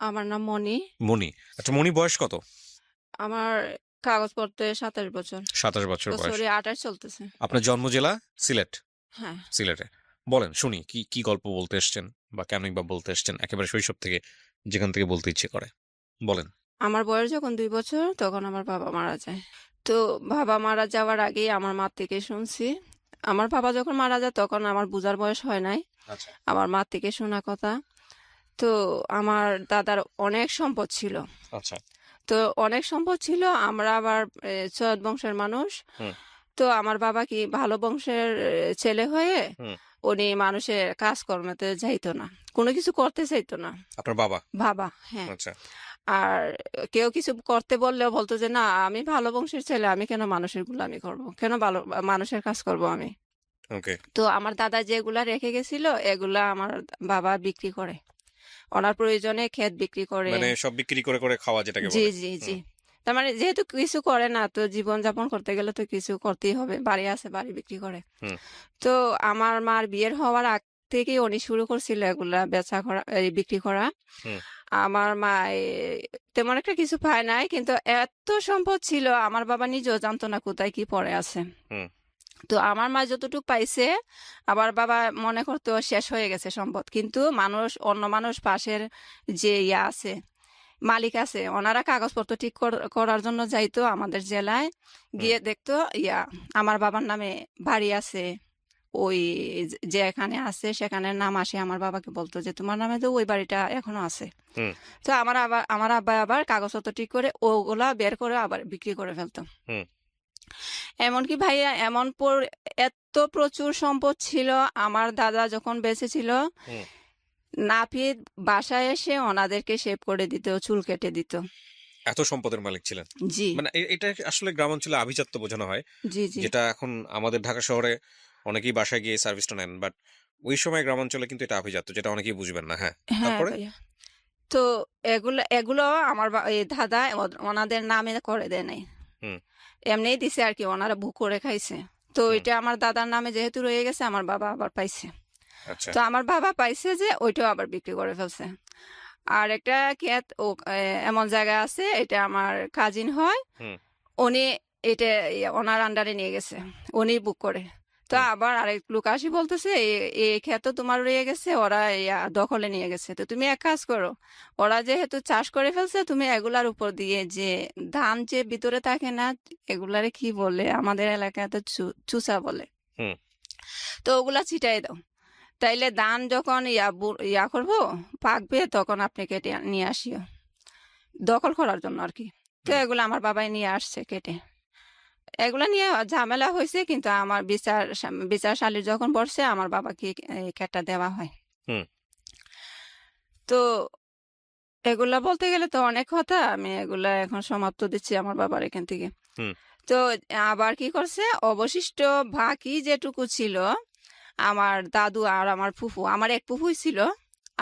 আমার নাম মনি। মনি। আচ্ছা, মনি বয়স কত? আমার কাগজপত্রে ২৭ বছর। ২৭ বছর বয়স। সরি ২৮ চলতেছে। আপনার জন্ম জেলা? সিলেট। হ্যাঁ। সিলেটে। বলেন শুনি, কি কি গল্প বলতে এসছেন বা কেনই বা বলতে এসছেন, একেবারে শৈশব থেকে, যেখান থেকে বলতে ইচ্ছে করে বলেন। আমার বয়স যখন ২ বছর তখন আমার বাবা মারা যায়। তো বাবা মারা যাওয়ার আগেই আমার মার থেকে শুনছি। আমার বাবা যখন মারা যায় তখন আমার বুঝার বয়স হয় নাই। আচ্ছা। আমার মার থেকে শোনা কথা। তো আমার দাদার অনেক সম্পদ ছিল। আচ্ছা। তো অনেক সম্পদ ছিল। আমরা আবার সৈয়দ বংশের মানুষ। হুম। তো আমার বাবা কি ভালো বংশের ছেলে হয়ে হুম। উনি মানুষের কাজকর্মতে যাইতো না, কোনো কিছু করতে চাইতো না। আপনার বাবা? বাবা, হ্যাঁ। আচ্ছা। আর কেউ কিছু করতে বললেও বলতো যে না, আমি ভালো বংশের ছেলে, আমি কেন মানুষের গুলামি করব, কেন ভালো মানুষের কাজ করব আমি। ওকে। তো আমার দাদা যেগুলা রেখে গেছিল এগুলা আমার বাবা বিক্রি করে, ওনার প্রয়োজনে ক্ষেত বিক্রি করে। মানে সব বিক্রি করে করে খাওয়া, যেটাকে জি বলে। জি জি। হুম। তার মানে যেহেতু কিছু করে না, তো জীবন যাপন করতে গেলে তো কিছু করতেই হবে, বাড়ি আছে বাড়ি বিক্রি করে। হুম। তো আমার মার বিয়ের হওয়ার আগ থেকেই উনি শুরু করছিল এগুলা বেচা করা, এই বিক্রি করা। হুম। আমার মা তেমন একটা কিছু পায় নাই, কিন্তু এত সম্পদ ছিল আমার বাবা নিজেও জানতো না কোথায় কি পড়ে আছে। হুম। তো আমার মা যতটুকু পাইছে, আবার বাবা মনে করতো শেষ হয়ে গেছে সম্পদ, কিন্তু মানুষ, অন্য মানুষ পাশের যে ইয়া আছে, মালিক আছে, ওনারা কাগজপত্র ঠিক করার জন্য যাইতো আমাদের জেলায়, হুম। গিয়ে দেখতো ইয়া আমার বাবার নামে বাড়ি আছে, ওই যে এখানে আছে সেখানের নাম আসে, আমার বাবাকে বলতো যে তোমার নামে তো ওই বাড়িটা এখনো আছে। হুম। তো আমার আব্বা আবার কাগজপত্র ঠিক করে ওগুলা বের করে আবার বিক্রি করে ফেলতো। হুম। এমনকি ভাইয়া এত প্রচুর সম্পদ ছিল। আমার দাদা যখন বেঁচে ছিল, হুম। নাপিত বাসায় এসে ওনাদেরকে শেভ করে দিত, চুল কেটে দিত। এত সম্পদের মালিক ছিলেন? জি মানে এটা আসলে গ্রামাঞ্চলে আভিজাত্য বোঝানো হয়, জি জি। যেটা এখন আমাদের ঢাকা শহরে অনেকেই বাসায় গিয়ে সার্ভিসটা নেন, বাট ওই সময় গ্রামাঞ্চলে কিন্তু এটা আভিজাত্য, যেটা অনেকেই বুঝবেন না। হ্যাঁ, হ্যাঁ তারপরে? ভাইয়া। তো এগুলো এগুলো আমার এই দাদা ওনাদের নামে করে দেয় নাই, হুম। এমনিই দিছে আর কি, ওনারা ভুগ করে খাইছে। তো হুম। এটা আমার দাদার নামে যেহেতু রয়ে গেছে, আমার বাবা আবার পাইছে। আচ্ছা। তো আমার বাবা পাইছে যে ওইটাও আবার বিক্রি করে ফেলছে। আর একটা ক্ষেত ও এমন জায়গা আছে, এটা আমার কাজিন হয়, হুম। উনি এটা ওনার আন্ডারে নিয়ে গেছে, উনি বুক করে। তো হুম। আবার আরেক লোক আসি বলতেছে এই ক্ষেত তো তোমার রয়ে গেছে, ওরা দখলে নিয়ে গেছে, তো তুমি এক কাজ করো, ওরা যেহেতু চাষ করে ফেলছে, তুমি এগুলার উপর দিয়ে যে ধান যে ভিতরে থাকে না, এগুলারে কি বলে আমাদের এলাকায় তো চুসা বলে, হুম। তো ওগুলা ছিটাই দাও। তাইলে ধান যখন ইয়া করবো, পাকবে, তখন আপনি কেটে নিয়ে আসিও, দখল করার জন্য আর কি। তো হুম। এগুলো আমার বাবাই নিয়ে আসছে কেটে। এগুলা নিয়ে ঝামেলা হয়েছে, কিন্তু আমার বিচারশালীর যখন বসছে আমার বাবাকে এই ক্ষেতটা দেওয়া হয়। হুম। তো এগুলা বলতে গেলে তো অনেক কথা, আমি এগুলা এখন সমাপ্ত দিচ্ছি আমার বাবার এখান থেকে। হুম। তো আবার কি করছে, অবশিষ্ট বাকি যেটুকু ছিল, আমার দাদু আর আমার ফুফু, আমার এক ফুফুই ছিল,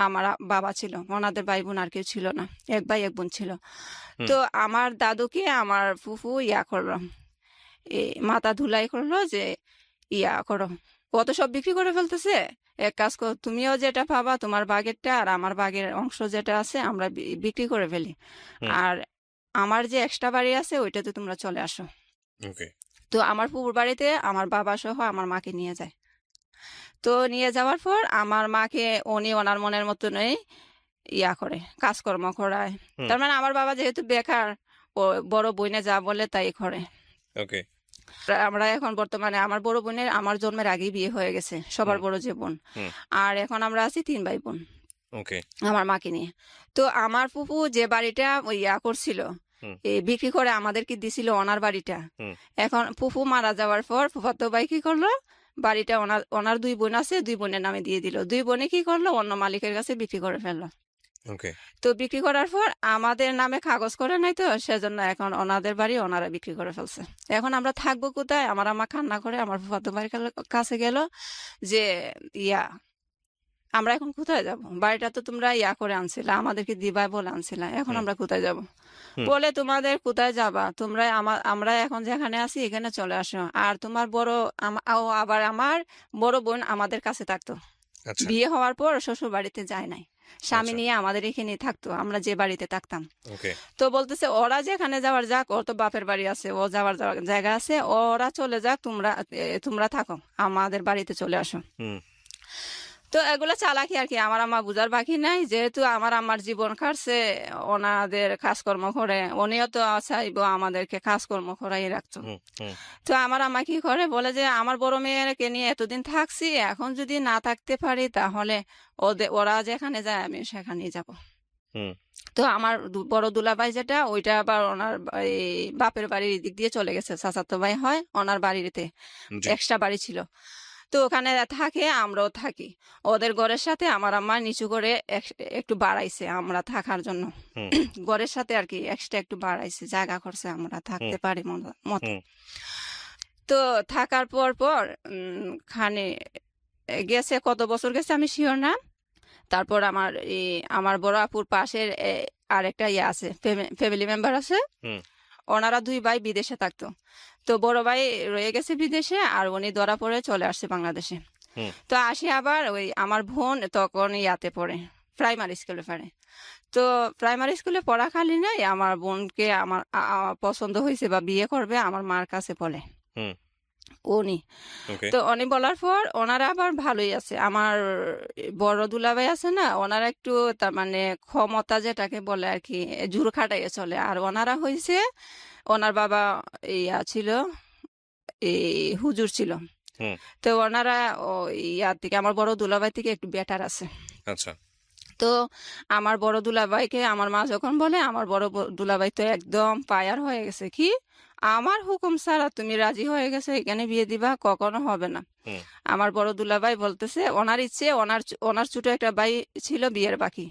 আমার বাবা ছিল, ওনাদের ভাই বোন আর কেউ ছিল না, এক ভাই এক বোন ছিল। হুম। তো আমার দাদুকে আমার ফুফু ইয়া করলো, মাথা ধুলাই করলো যে ইয়া করো, কত সব বিক্রি করে ফেলতেছে, এক কাজ করো, তুমিও যেটা পাবা তোমার বাগেরটা, আর আমার বাগের অংশ যেটা আছে আমরা বিক্রি করে ফেলি, হুম। আর আমার যে এক্সট্রা বাড়ি আছে ওইটাতে তোমরা চলে আসো। ওকে। তো আমার পুকুর বাড়িতে আমার বাবা সহ আমার মাকে নিয়ে যায়। তো নিয়ে যাওয়ার পর আমার মাকে উনি ওনার মনের মতনই ইয়া করে, কাজকর্ম করায়। হুম। তার মানে আমার বাবা যেহেতু বেকার, ও বড় বোনে যা বলে তাই করে। ওকে। আমরা এখন বর্তমানে আমার বড় বোনের আমার জন্মের আগেই বিয়ে হয়ে গেছে, সবার হুম। বড় যে বোন। হুম। আর এখন আমরা আছি 3 ভাই বোন ওকে। আমার মাকে নিয়ে। তো আমার ফুফু যে বাড়িটা ওই ইয়া করছিল, হুম। এই বিক্রি করে আমাদেরকে দিছিল ওনার বাড়িটা, হুম। এখন ফুফু মারা যাওয়ার পর ফুফাতো ভাই কি করলো, বাড়িটা ওনার ওনার 2 বোন আছে, 2 বোনের নামে দিয়ে দিল, 2 বোনে কি করলো, অন্য মালিকের কাছে বিক্রি করে ফেললো। ওকে। তো বিক্রি করার পর আমাদের নামে কাগজ করে নাই, তো সেজন্য এখন ওনাদের বাড়ি ওনারা বিক্রি করে ফেলছে। এখন আমরা থাকবো কোথায়, আমার আম্মা কান্না করে আমার ফুফাতো ভাইয়ের কাছে গেল যে ইয়া আমরা এখন কোথায় যাব, বাড়িটা তো তোমরা ইয়া করে আনছিলা, আমাদেরকে দিবাই বলে আনছিলা, এখন হুম। আমরা কোথায় যাব। হুম। বলে তোমাদের কোথায় যাবা, তোমরা আমরা এখন যেখানে আছি এখানে চলে আসো, আর তোমার আবার আমার বড় বোন আমাদের কাছে থাকতো, আচ্ছা। বিয়ে হওয়ার পর শ্বশুর বাড়িতে যায় নাই। স্বামী আচ্ছা। নিয়ে আমাদের এখানে থাকতো, আমরা যে বাড়িতে থাকতাম। ওকে। তো বলতেছে ওরা যেখানে যাওয়ার যাক, ওর তো বাপের বাড়ি আছে, ও যাওয়ার জায়গা আছে, ওরা চলে যাক, তোমরা থাকো, আমাদের বাড়িতে চলে আসো। হুম। তো এগুলো চালাকি আর কি, আমার আম্মা বুঝার বাকি নাই, যেহেতু আমার আম্মার জীবন কাটছে ওনাদের কাজকর্ম করে, উনিও তো চাইবো আমাদেরকে কাজকর্ম করাই রাখতো। হুম। হুম। তো আমার আম্মা কি করে বলে যে আমার বড় মেয়েকে নিয়ে এতদিন থাকছি, এখন যদি না থাকতে পারি তাহলে ওরা যেখানে যায় আমি সেখানেই যাব। হুম। তো আমার বড় দুলাভাই যেটা, ওইটা আবার ওনার এই বাপের বাড়ির দিক দিয়ে চলে গেছে, চাচাতো ভাই হয়, ওনার বাড়িতে জি। এক্সট্রা বাড়ি ছিল। তো ওখানে থাকে, আমরাও থাকি। ওদের ঘরের সাথে আমার আম্মা নিচু করে একটু বাড়াইছে আমরা থাকার জন্য। হুম। ঘরের সাথে আর কি এক্সট্রা একটু বাড়াইছে, জায়গা করছে আমরা হুম। থাকতে পারি মতো। হুম। তো থাকার পর পর খানে গেছে, কত বছর গেছে আমি শিওর না। তারপর আমার বড় আপুর পাশের আরেকটা আছে, ফ্যামিলি মেম্বার আছে, হুম। ওনারা দুই ভাই বিদেশে থাকতো। তো বড় ভাই রয়ে গেছে বিদেশে, আর উনি ধরা পড়ে চলে আসছে বাংলাদেশে। হুম। তো আসি আবার ওই আমার বোন তখন ইয়াতে পড়ে, প্রাইমারি স্কুলে পড়ে। তো প্রাইমারি স্কুলে পড়াকালীন আমার বোনকে আমার পছন্দ হয়েছে বা বিয়ে করবে আমার মার কাছে বলে হুম। উনি। ওকে। তো উনি বলার পর ওনারা আবার ভালোই আছে, আমার বড় দুলাভাই আছে না, ওনারা একটু তার মানে ক্ষমতা যেটাকে বলে আর কি, জোর খাটাইয়ে চলে। আর ওনারা হয়েছে, ওনার বাবা ইয়া ছিল, এই হুজুর ছিল। হুম। তো ওনারা ইয়ার থেকে, আমার বড় দুলাভাই থেকে একটু বেটার আছে। আচ্ছা। তো আমার বড় দুলাভাইকে আমার মা যখন বলে, আমার বড় দুলাভাই তো একদম পায়ার হয়ে গেছে, কি আমার হুকুম ছাড়া তুমি রাজি হয়ে গেছে এখানে বিয়ে দিবা, কখনো হবে না। হুম। আমার বড় দুলাভাই বলতেছে ওনার ইচ্ছে, ওনার ছোট একটা ভাই ছিল বিয়ের বাকি।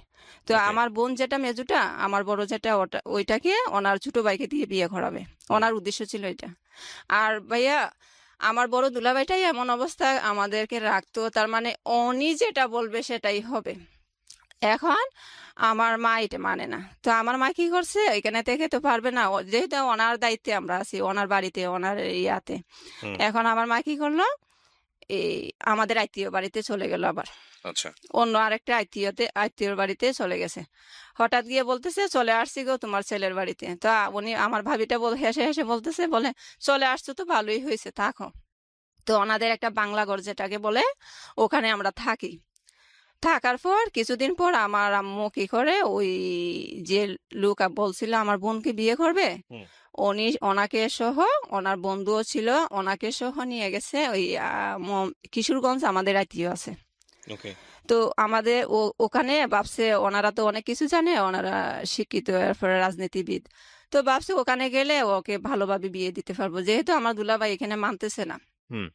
তো ওকে। আমার বোন যেটা মেজুটা, আমার বড় যেটা ওইটাকে ওনার ছোট ভাইকে দিয়ে বিয়ে করাবে, হুম। ওনার উদ্দেশ্য ছিল এটা। আর ভাইয়া, আমার বড় দুলাভাইটাই এমন অবস্থা আমাদেরকে রাখতো, তার মানে উনি যেটা বলবে সেটাই হবে। এখন আমার মা এটা মানে না। তো আমার মা কি করছে, এখানে থেকে তো পারবে না, যেহেতু ওনার দায়িত্বে আমরা আছি, ওনার বাড়িতে, ওনার ইয়াতে। হুম। এখন আমার মা কি করলো, এই আমাদের আত্মীয় বাড়িতে চলে গেল আবার, আচ্ছা। অন্য আরেকটা আত্মীয়র বাড়িতে চলে গেছে। হঠাৎ গিয়ে বলতেছে চলে আসছি গো তোমার ছেলের বাড়িতে। তো উনি, আমার ভাবিটা হেসে হেসে বলতেছে, বলে চলে আসছো তো ভালোই হয়েছে, থাকো। তো ওনাদের একটা বাংলা ঘর যেটাকে বলে, ওখানে আমরা থাকি। থাকার পর কিছুদিন পর আমার আম্মু কি করে, ওই যে লোক বলছিল আমার বোনকে বিয়ে করবে, হুম। ওনাকে সহ, ওনার বন্ধুও ছিল, ওনাকে সহ নিয়ে গেছে ওই কিশোরগঞ্জ, আমাদের আত্মীয় আছে। ওকে। তো আমাদের ওখানে ভাবছে ওনারা তো অনেক কিছু জানে, ওনারা শিক্ষিত, এরপরে রাজনীতিবিদ। তো ভাবছে ওখানে গেলে ওকে ভালোভাবে বিয়ে দিতে পারবো, যেহেতু আমার দুলাভাই এখানে মানতেছে না। হুম।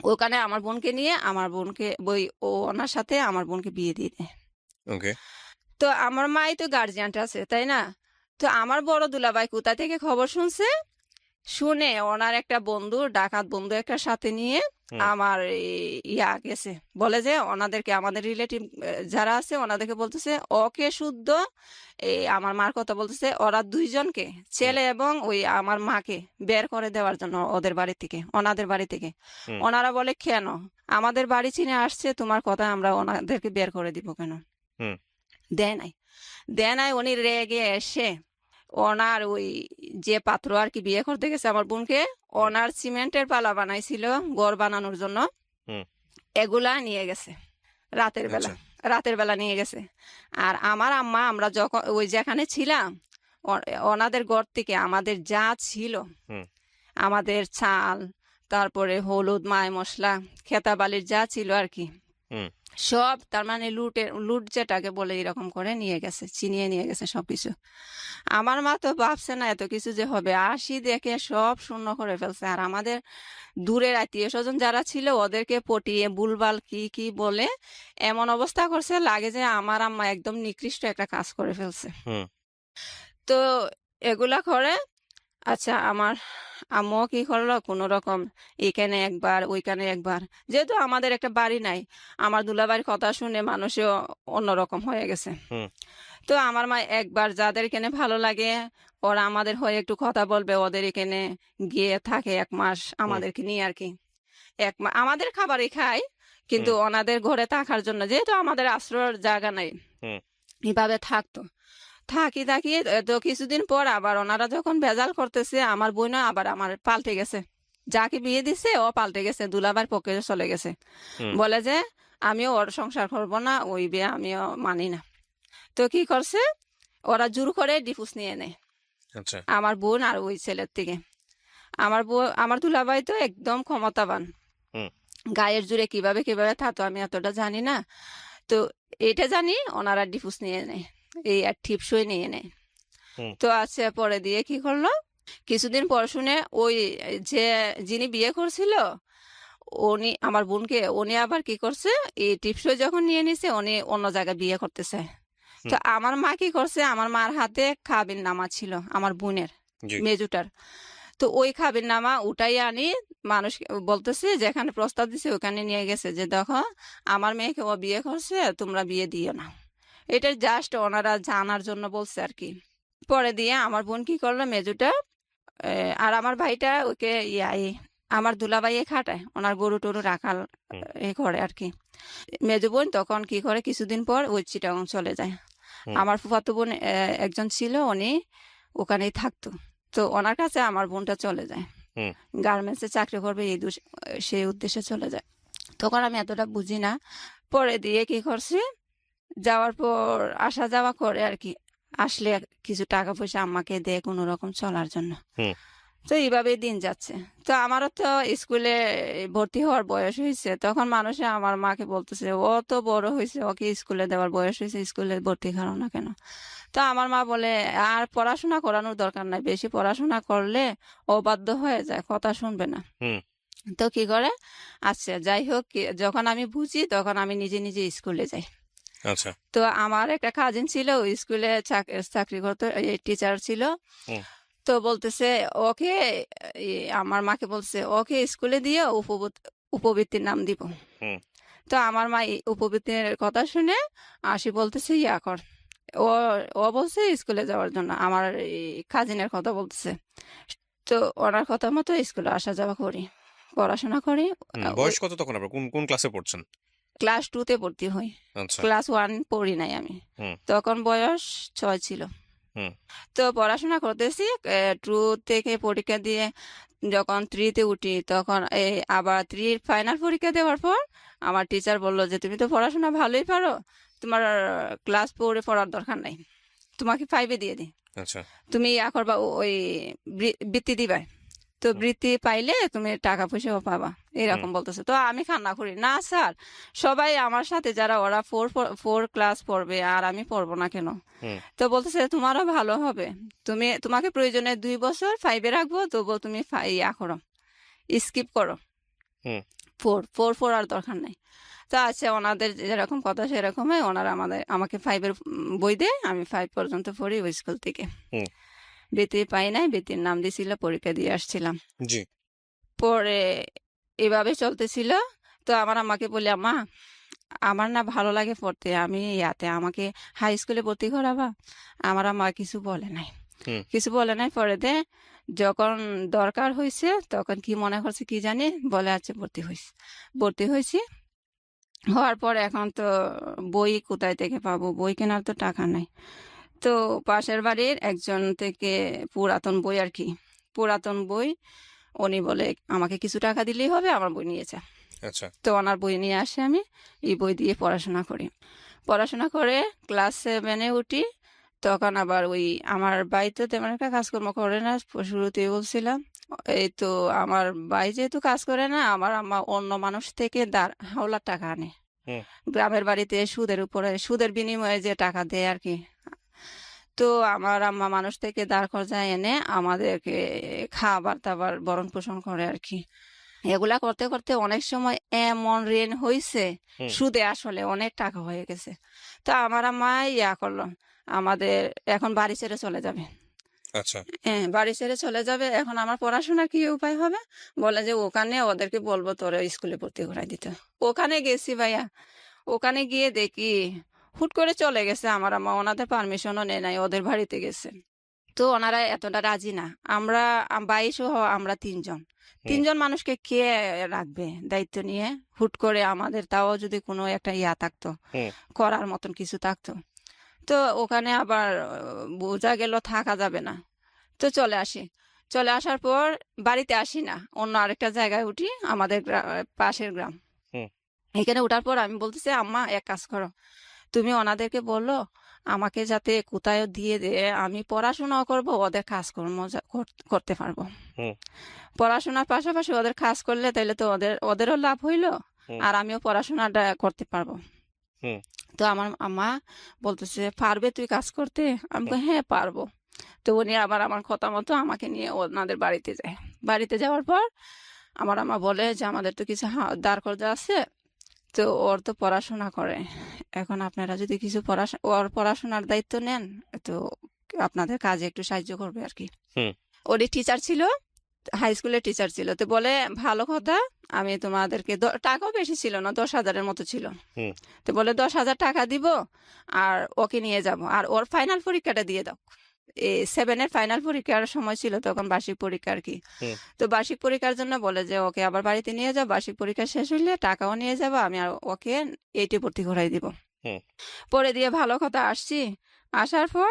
ওখানে আমার বোনকে নিয়ে, আমার বোনকে ওনার সাথে আমার বোনকে বিয়ে দিয়ে দেয়। ওকে। তো আমার মাই তো গার্জিয়ানটা আছে, তাই না? তো আমার বড় দুলাভাই কোথা থেকে খবর শুনছে, শুনে ওনার একটা বন্ধু, ডাকাত বন্ধু একটা সাথে নিয়ে হুম। আমার গেছে, বলে যে ওনাদেরকে, আমাদের রিলেটিভ যারা আছে ওনাদেরকে বলতেছে ওকে শুদ্ধ, আমার মার কথা বলতেছে, ওরা দুইজনকে, হুম। ছেলে এবং ওই আমার মাকে বের করে দেওয়ার জন্য ওদের বাড়ি থেকে, ওনাদের বাড়ি থেকে। হুম। ওনারা বলে কেন, আমাদের বাড়ি চিনে আসছে, তোমার কথা আমরা ওনাদেরকে বের করে দিব কেন? হুম। দেয় নাই। উনি রেগে এসে ওনার ওই যে পাত্র আর কি বিয়ে করতে গেছে আমার বোনকে, হুম। ওনার সিমেন্টের পালা বানাইছিল ঘর বানানোর জন্য, হুম। এগুলা নিয়ে গেছে রাতের বেলা। আচ্ছা। রাতের বেলা নিয়ে গেছে। আর আমার আম্মা, আমরা যখন ওই যেখানে ছিলাম, ওনাদের ঘর থেকে আমাদের যা ছিল, হুম। আমাদের চাল, তারপরে হলুদ, মায় মশলা, খেতাবালির যা ছিল আর কি, হুম। সব তার মানে লুট যেটাকে বলে, এরকম করে নিয়ে গেছে, ছিনিয়ে নিয়ে গেছে সবকিছু। আমার মা তো ভাবছে না এত কিছু যে হবে, আসি দেখে সব শূন্য করে ফেলছে। আর আমাদের দূরের আত্মীয় স্বজন যারা ছিল ওদেরকে পটিয়ে ভুলভাল কি কি বলে এমন অবস্থা করছে, লাগে যে আমার আম্মা একদম নিকৃষ্ট একটা কাজ করে ফেলছে। হুম। তো এগুলা করে, আচ্ছা আমার আম্মু কি করলো, কোনো রকম এখানে একবার ওইখানে একবার, যেহেতু আমাদের একটা বাড়ি নাই, আমার দুলাবাড়ির কথা শুনে মানুষও অন্যরকম হয়ে গেছে। হুম। তো আমার মা একবার যাদের এখানে ভালো লাগে, ওরা আমাদের হয়ে একটু কথা বলবে, ওদের এখানে গিয়ে থাকে 1 মাস হুম। আমাদেরকে নিয়ে আর কি। 1 মাস আমাদের খাবারই খায়, কিন্তু হুম। ওনাদের ঘরে থাকার জন্য যেহেতু আমাদের আশ্রয়ের জায়গা নাই, হুম। এভাবে থাকতো। থাকি তো কিছুদিন পর আবার ওনারা যখন ভেজাল করতেছে, আমার বোনও আবার আমার পাল্টে গেছে। যাকে বিয়ে দিছে ও পাল্টে গেছে, দুলাভাইয়ের পক্ষে চলে গেছে। হুম। বলে যে আমিও ওর সংসার করবো না, ওই বিয়ে আমিও মানি না। তো কি করছে, ওরা জোর করে ডিভোর্স নিয়ে নেয় আচ্ছা। আমার বোন আর ওই ছেলের থেকে। আমার দুলাভাই তো একদম ক্ষমতাবান, হুম। গায়ের জোরে কিভাবে কিভাবে থাকতো আমি এতটা জানি না। তো এটা জানি ওনারা ডিভোর্স নিয়ে নেয়, এই আর টিপসই নিয়ে নেয়। হুম। তো আচ্ছা, পরে দিয়ে কি করলো, কিছুদিন পর শুনে ওই যে যিনি বিয়ে করছিল উনি আমার বোনকে, উনি আবার কি করছে, এই টিপসই যখন নিয়ে নিছে উনি অন্য জায়গায় বিয়ে করতে চায়। তো হুম। আমার মা কি করছে, আমার মার হাতে কাবিন নামা ছিল আমার বোনের, জি। মেজুটার। তো ওই কাবিন নামা উঠাই আনি মানুষ বলতেছে, যেখানে প্রস্তাব দিছে ওখানে নিয়ে গেছে যে দেখো আমার মেয়েকে ও বিয়ে করছে, তোমরা বিয়ে দিও না। এটা জাস্ট ওনারা জানার জন্য বলছে আর কি। পরে দিয়ে আমার বোন কি করলো, মেজুটা আর আমার ভাইটা ওকে আমার দুলাভাইয়ে খাটায়, ওনার গরু টরু রাখাল হুম। করে আর কি। মেজো বোন তখন কি করে, কিছুদিন পর ওই চিটাগাং চলে যায়। হুম। আমার ফুফাতো বোন একজন ছিল, উনি ওখানেই থাকতো। তো ওনার কাছে আমার বোনটা চলে যায়, হুম। গার্মেন্টসে চাকরি করবে সেই উদ্দেশ্যে চলে যায়। তখন আমি এতটা বুঝি না। পরে দিয়ে কি করছি, যাওয়ার পর আসা যাওয়া করে আর কি, আসলে কিছু টাকা পয়সা আম্মাকে দেয় কোনো রকম চলার জন্য। হুম। তো এইভাবেই দিন যাচ্ছে। তো আমারও তো স্কুলে ভর্তি হওয়ার বয়স হয়েছে, তখন মানুষে আমার মাকে বলতেছে ও তো বড় হয়েছে, ওকে স্কুলে দেওয়ার বয়স হয়েছে, স্কুলে ভর্তি করাও না কেন। তো আমার মা বলে আর পড়াশোনা করানোর দরকার নাই, বেশি পড়াশোনা করলে অবাধ্য হয়ে যায়, কথা শুনবে না। হুম। তো কি করে, আচ্ছা যাই হোক, যখন আমি বুঝি তখন আমি নিজে নিজে স্কুলে যাই। আচ্ছা। তো আমার একটা কাজিন ছিল, ওই স্কুলে চাকরি করতো, টিচার ছিল। হুম। তো বলতেছে ওকে, আমার মাকে বলছে ওকে স্কুলে দিয়ে উপবৃত্তির নাম দিব। হুম। তো আমার মা এই উপবৃত্তির কথা শুনে আসি বলতেছে কর। ও ও বলছে স্কুলে যাওয়ার জন্য, আমার এই কাজিনের কথা বলতেছে। তো ওনার কথা মতো স্কুলে আসা যাওয়া করি, পড়াশোনা করি। ওই বয়স কত তখন আপনার? কোন কোন ক্লাসে পড়ছেন? ক্লাস 2-তে ভর্তি হই, আচ্ছা। ক্লাস 1 পড়ি নাই আমি। হুম। তখন বয়স 6 ছিল। হুম। তো পড়াশোনা করতেছি, 2 থেকে পরীক্ষা দিয়ে যখন 3-তে উঠি, তখন আবার 3 ফাইনাল পরীক্ষা দেওয়ার পর আমার টিচার বলল যে তুমি তো পড়াশোনা ভালোই পারো, তোমার ক্লাস 4-এ পড়ার দরকার নাই, তোমাকে 5-এ দিয়ে দিই, আচ্ছা। তুমি করবা, ওই বৃত্তি দিবা। তো হুম। বৃত্তি পাইলে তুমি টাকা পয়সাও পাবা, হুম। এরকম বলতেছে। তো আমি কান্না করি, না স্যার, সবাই আমার সাথে যারা ওরা 4 ক্লাস পড়বে আর আমি পড়বো না কেন? হুম। তো বলতেছে তোমারও ভালো হবে, তোমাকে প্রয়োজনে 2 বছর 5-এ রাখবো, তবুও তুমি করো, স্কিপ করো, হুম। ফোর পড়ার দরকার নাই। তো আচ্ছা, ওনাদের যেরকম কথা সেরকমই ওনারা আমাকে 5-এর বই দেয়, আমি 5 পর্যন্ত পড়ি ওই স্কুল থেকে। হুম। বৃত্তি পাই নাই, বৃত্তির নাম দিছিল, পরীক্ষা দিয়ে আসছিলাম। জি। পরে এভাবে চলতেছিল। তো আমার আম্মাকে বলি, আম্মা আমার না ভালো লাগে পড়তে, আমি আমাকে হাই স্কুলে ভর্তি করাবা? আমার আম্মা কিছু বলে নাই, হুম। কিছু বলে নাই। পরে যখন দরকার হয়েছে তখন কি মনে করছে কি জানি, বলে আচ্ছা ভর্তি হয়েছি। হওয়ার পর এখন তো বই কোথায় থেকে পাবো, বই কেনার তো টাকা নাই। তো পাশের বাড়ির একজন থেকে পুরাতন বই আর কি, পুরাতন বই, উনি বলে আমাকে কিছু টাকা দিলেই হবে, আমার বই নিয়েছে। আচ্ছা। তো ওনার বই নিয়ে আসে, আমি এই বই দিয়ে পড়াশোনা করি। পড়াশোনা করে ক্লাস 7-এ উঠি। তখন আবার ওই আমার ভাই তো তেমন একটা কাজকর্ম করে না, শুরুতেই বলছিলাম। এই তো আমার ভাই যেহেতু কাজ করে না, আমার আম্মা অন্য মানুষ থেকে হাওলার টাকা আনে, হুম। গ্রামের বাড়িতে সুদের বিনিময়ে যে টাকা দেয় আর কি। তো আমার আম্মা মানুষ থেকে দাঁড় করায় এনে আমাদেরকে খাবার দাবার ভরণ পোষণ করে আর কি। এগুলা করতে করতে অনেক সময় এমন ঋণ হয়েছে, হুম। সুদে আসলে অনেক টাকা হয়ে গেছে। তো আমার আম্মা করলো, আমাদের এখন বাড়ি ছেড়ে চলে যাবে। আচ্ছা। হ্যাঁ, বাড়ি ছেড়ে চলে যাবে, এখন আমার পড়াশোনার কি উপায় হবে? বলে যে ওখানে ওদেরকে বলবো তোরে স্কুলে ভর্তি করাই দিতে। ওখানে গেছি ভাইয়া, ওখানে গিয়ে দেখি হুট করে চলে গেছে আমার আম্মা, ওনাদের পারমিশনও নেয় নাই, ওদের বাড়িতে গেছে। তো ওনারা এতটা রাজি না। আমরা ভাই সহ আমরা তিনজন হুম। তিনজন মানুষকে কে রাখবে দায়িত্ব নিয়ে? হুট করে আমাদের তাও যদি কোনো একটা থাকতো, হুম। করার মতন কিছু থাকতো, তো ওখানে আবার বোঝা গেল থাকা যাবে না, তো চলে আসি। চলে আসার পর বাড়িতে আসি না, অন্য আরেকটা জায়গায় উঠি, আমাদের পাশের গ্রাম। হুম। এখানে ওঠার পর আমি বলতেছি, আম্মা এক কাজ করো, তুমি ওনাদেরকে বললো আমাকে যাতে কোথায় দিয়ে দে, আমি পড়াশোনাও করব, ওদের কাজকর্ম করতে পারবো। হুম। পড়াশোনার পাশাপাশি ওদের কাজ করলে তাইলে তো ওদেরও লাভ হইলো, হুম। আর আমিও পড়াশোনাটা করতে পারবো। হুম। তো আমার আম্মা বলতেছে, পারবে তুই কাজ করতে? আমি হুম। বলি, হ্যাঁ পারবো। তো উনি আবার আমার কথা মতো আমাকে নিয়ে ওনাদের বাড়িতে যায়। বাড়িতে যাওয়ার পর আমার আম্মা বলে যে আমাদের তো কিছু দাঁড় কর্জা আছে, তো ওর তো পড়াশোনা করে, এখন আপনারা যদি কিছু ওর পড়াশোনার দায়িত্ব নেন, তো আপনাদের কাজে একটু সাহায্য করবে আর কি। হুম। ওরই টিচার ছিল, হাই স্কুলের টিচার ছিল। তো বলে, ভালো কথা, আমি তোমাদেরকে টাকাও বেশি ছিল না, 10,000-এর মতো ছিল। হুম। তো বলে 10,000 টাকা দিব, আর ওকে নিয়ে যাব, আর ওর ফাইনাল পরীক্ষাটা দিয়ে দাও। 7-এর ফাইনাল পরীক্ষার সময় ছিল তখন, বার্ষিক পরীক্ষা আর কি। হুম। তো বার্ষিক পরীক্ষার জন্য বলে যে ওকে আবার বাড়িতে নিয়ে যাও, বার্ষিক পরীক্ষা শেষ হইলে টাকাও নিয়ে যাবো আমি, আর ওকে 8-এ ভর্তি করাই দিব। হুম। পরে দিয়ে ভালো কথা আসছি। আসার পর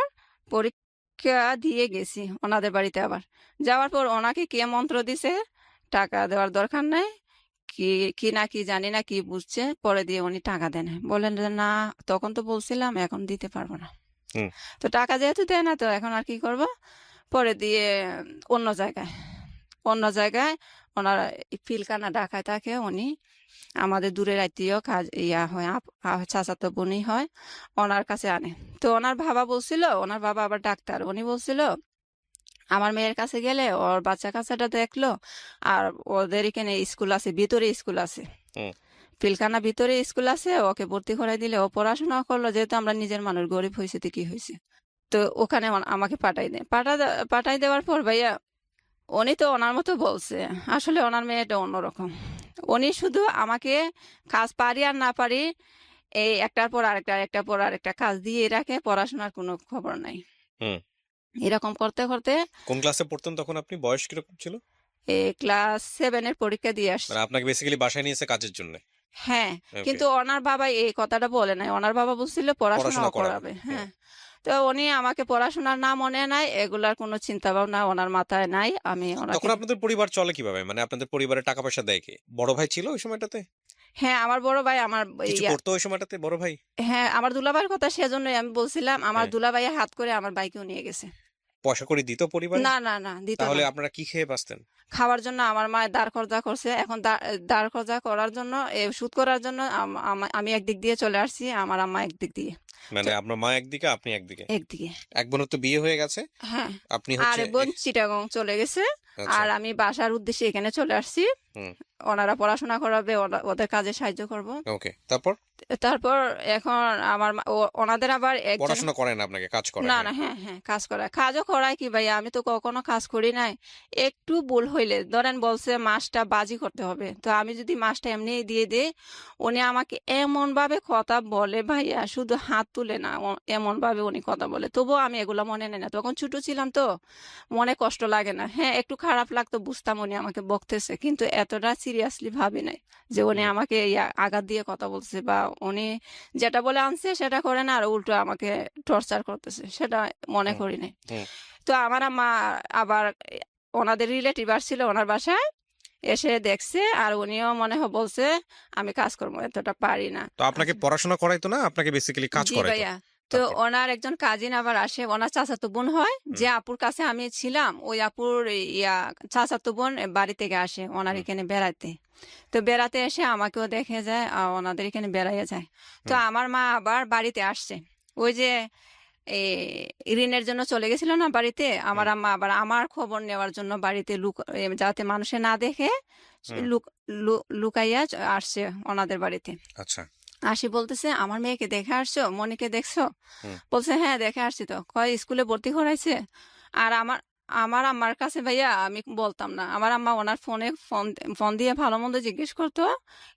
পরীক্ষা দিয়ে গেছি ওনাদের বাড়িতে। আবার যাওয়ার পর ওনাকে কে মন্ত্র দিছে টাকা দেওয়ার দরকার নাই, কি কি না কি জানি না কি বুঝছে, পরে দিয়ে উনি টাকা দেন। বলেন যে না, তখন তো বলছিলাম, এখন দিতে পারবো না। হুম। তো টাকা যেহেতু দেয় না, তো এখন আর কি করব? পরে দিয়ে অন্য জায়গায় অন্য জায়গায় ওনার পিলকানা ঢাকায় থাকে উনি, আমাদের দূরের আত্মীয়, কাজ হয়, চাচাতো বোনই হয়, ওনার কাছে আনে। তো ওনার বাবা বলছিল, ওনার বাবা আবার ডাক্তার, উনি বলছিল আমার মেয়ের কাছে গেলে ওর বাচ্চা কাচ্চাটা দেখলো, আর ওদের এখানে স্কুল আছে, ভিতরে স্কুল আছে, হুম। পিলখানা ভিতরে স্কুল আছে, ওকে ভর্তি করাই দিলে ও পড়াশোনা করলো, যেহেতু আমরা নিজের মানুষ, গরিব হয়েছে তো কি হয়েছে। তো ওখানে আমাকে পাঠাই দেয়। পাঠাই দেওয়ার পর ভাইয়া, উনি তো ওনার মতো বলছে, আসলে ওনার মেয়েটা অন্যরকম। উনি শুধু আমাকে কাজ পারি আর না পারি, এই একটার পর আরেকটা, একটার পর আরেকটা কাজ দিয়ে রাখে, পড়াশোনার কোনো খবর নাই। হুম। এরকম করতে করতে কোন ক্লাসে পড়তেন তখন আপনি? বয়স কিরকম ছিল? ক্লাস 7-এর পরীক্ষা দিয়ে মানে আসছি। আপনাকে বেসিক্যালি বাসায় নিয়েছে কাজের জন্য? হ্যাঁ, ওকে। কিন্তু ওনার বাবা এই কথাটা বলে নাই, ওনার বাবা বলছিল পড়াশোনা পড়াশোনাও করাবে। করাবে। হুম। হ্যাঁ। তো উনি আমাকে পড়াশোনার না মনে নাই, এগুলার কোনো চিন্তা ভাবনা ওনার মাথায় নাই। আমি ওনাকে, তখন আপনাদের পরিবার চলে কিভাবে? মানে আপনাদের পরিবারে টাকা পয়সা দেয় কে? বড় ভাই ছিল ওই সময়টাতে? হ্যাঁ আমার বড় ভাই, আমার কিছু করতো ওই সময়টাতে বড় ভাই? হ্যাঁ আমার দুলাভাইয়ের কথা সেজন্যই আমি বলছিলাম, আমার হ্যাঁ। দুলাভাইয়া হাত করে আমার বাইকেও নিয়ে গেছে। পয়সা করে দিত পরিবারে? না না না, দিত তাহলে না। আপনারা কি খেয়ে বাঁচতেন? খাওয়ার জন্য আমার মা দাঁড় কর্জা করছে, এখন দাঁড় কর্জা করার জন্য, সুদ করার জন্য আমি একদিক দিয়ে চলে আসছি, আমার আম্মা একদিক দিয়ে। মানে চ- আপনার মা একদিকে, আপনি একদিকে। একদিকে। এক বোনের তো বিয়ে হয়ে গেছে। হ্যাঁ। আপনি আর হচ্ছে বোন চিটাগং চলে গেছে, আচ্ছা। আর আমি বাসার উদ্দেশ্যে এখানে চলে আসছি। হুম। ওনারা পড়াশোনা করাবে, ওদের কাজে সাহায্য করব। ওকে, তারপর? তারপর এখন আমার ওনাদের আবার একজন, পড়াশোনা করেন, আপনাকে কাজ করায়? না হ্যাঁ। না, হ্যাঁ হ্যাঁ, কাজ করায়, কাজও করায় কি ভাইয়া, আমি তো কখনো কাজ করি নাই। একটু ভুল হইলে ধরেন বলছে মাছটা বাজি করতে হবে, তো আমি যদি মাছটা এমনি দিয়ে দিই, উনি আমাকে এমন ভাবে কথা বলে ভাইয়া, শুধু হাত তুলে না, এমন ভাবে উনি কথা বলে, তবুও আমি এগুলো মনে নেই না, তখন ছোট ছিলাম তো, মনে কষ্ট লাগে না। হ্যাঁ একটু খারাপ লাগতো, বুঝতাম উনি আমাকে বকতেছে, কিন্তু এতটা সিরিয়াসলি ভাবি নাই যে উনি হুম। আমাকে আঘাত দিয়ে কথা বলছে, বা উনি যেটা বলে আনছে সেটা করে না, আর উল্টো আমাকে টর্চার করতেছে, সেটা মনে হুম। করি নাই। হুম। তো আমার আম্মা আবার ওনাদের রিলেটিভ আসছিল ওনার বাসায়, এসে দেখছে, আর উনিও মনে হয় বলছে আমি কাজকর্ম এতটা পারি না। তো আপনাকে আচ্ছা। পড়াশোনা করাইতো না, আপনাকে বেসিক্যালি কাজ জি করাইতো? ভাইয়া। তো তারপর? ওনার একজন কাজিন আবার আসে, ওনার চাচাতো বোন হয়, হুম। যে আপুর কাছে আমি ছিলাম, ওই আপুর চাচাতো বোন বাড়ি থেকে আসে ওনার হুম। এখানে বেড়াতে। তো বেড়াতে এসে আমাকেও দেখে যায়, আর ওনাদের এখানে বেড়াইয়া যায়। তো হুম। আমার মা আবার বাড়িতে আসছে, ওই যে ঋণের জন্য চলে গেছিল না বাড়িতে, হুম। আমার আম্মা আবার আমার খবর নেওয়ার জন্য বাড়িতে যাতে মানুষে না দেখে, হুম। লুকাইয়া আসছে ওনাদের বাড়িতে। আচ্ছা। আসি বলতেছে, আমার মেয়েকে দেখে আসছো, মনিকে দেখছো? হুম। বলছে, হ্যাঁ দেখে আসছি। তো কয় স্কুলে ভর্তি করাইছে? আর আমার আমার আম্মার কাছে ভাইয়া আমি বলতাম না, আমার আম্মা ওনার ফোনে ফোন ফোন দিয়ে ভালো মন্দ জিজ্ঞেস করতো,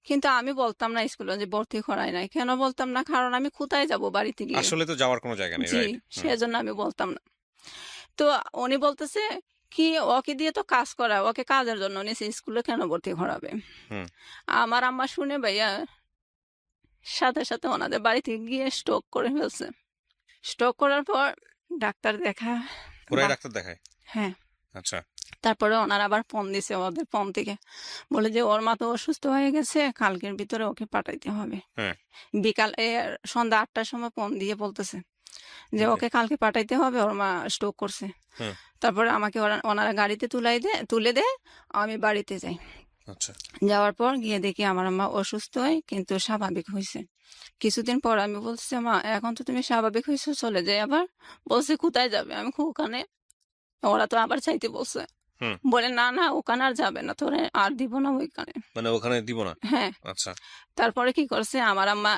কিন্তু আমি বলতাম না স্কুলে যে ভর্তি করাই নাই। কেন বলতাম না? কারণ আমি কোথায় যাব বাড়িতে গিয়ে। আসলে তো যাওয়ার কোনো জায়গা নেই, জি, রাইট? হুম। সেজন্য আমি বলতাম না। তো উনি বলতেছে কি ওকে দিয়ে তো কাজ করা, ওকে কাজের জন্য নিচে স্কুলে কেন ভর্তি করাবে। হুম আমার আম্মা শুনে ভাইয়া সাথে সাথে ওনাদের বাড়িতে গিয়ে স্ট্রোক করে ফেলছে। স্ট্রোক করার পর ডাক্তার দেখা ওরাই বা ডাক্তার দেখায়? হ্যাঁ, আচ্ছা। তারপরে ওনারা আবার ফোন দিছে ওদের ফোন থেকে, বলে যে ওর মা তো অসুস্থ হয়ে গেছে, কালকের ভিতরে ওকে পাঠাইতে হবে। হ্যাঁ। বিকাল সন্ধ্যা 8টার সময় ফোন দিয়ে বলতেছে যে ওকে। ওকে কালকে পাঠাইতে হবে, ওর মা স্ট্রোক করছে। হুম। তারপরে আমাকে ওনারা গাড়িতে তুলে দেয়, আমি বাড়িতে যাই। আচ্ছা। যাওয়ার পর গিয়ে দেখি আমার মা অসুস্থ হয় কিন্তু স্বাভাবিক হয়েছে। কিছুদিন পর আমি বলছি, মা এখন তো তুমি স্বাভাবিক হয়েছো, চলে যাই আবার। বলছে কোথায় যাবে? আমি ওখানে। ওরা তো আবার চাইতে বলছে, হুম। বলে না না ওখানে আর যাবে না, তোরে আর দিব না ওইখানে। মানে ওখানে দিব না? হ্যাঁ। আচ্ছা। তারপরে কি করছে আমার আম্মা,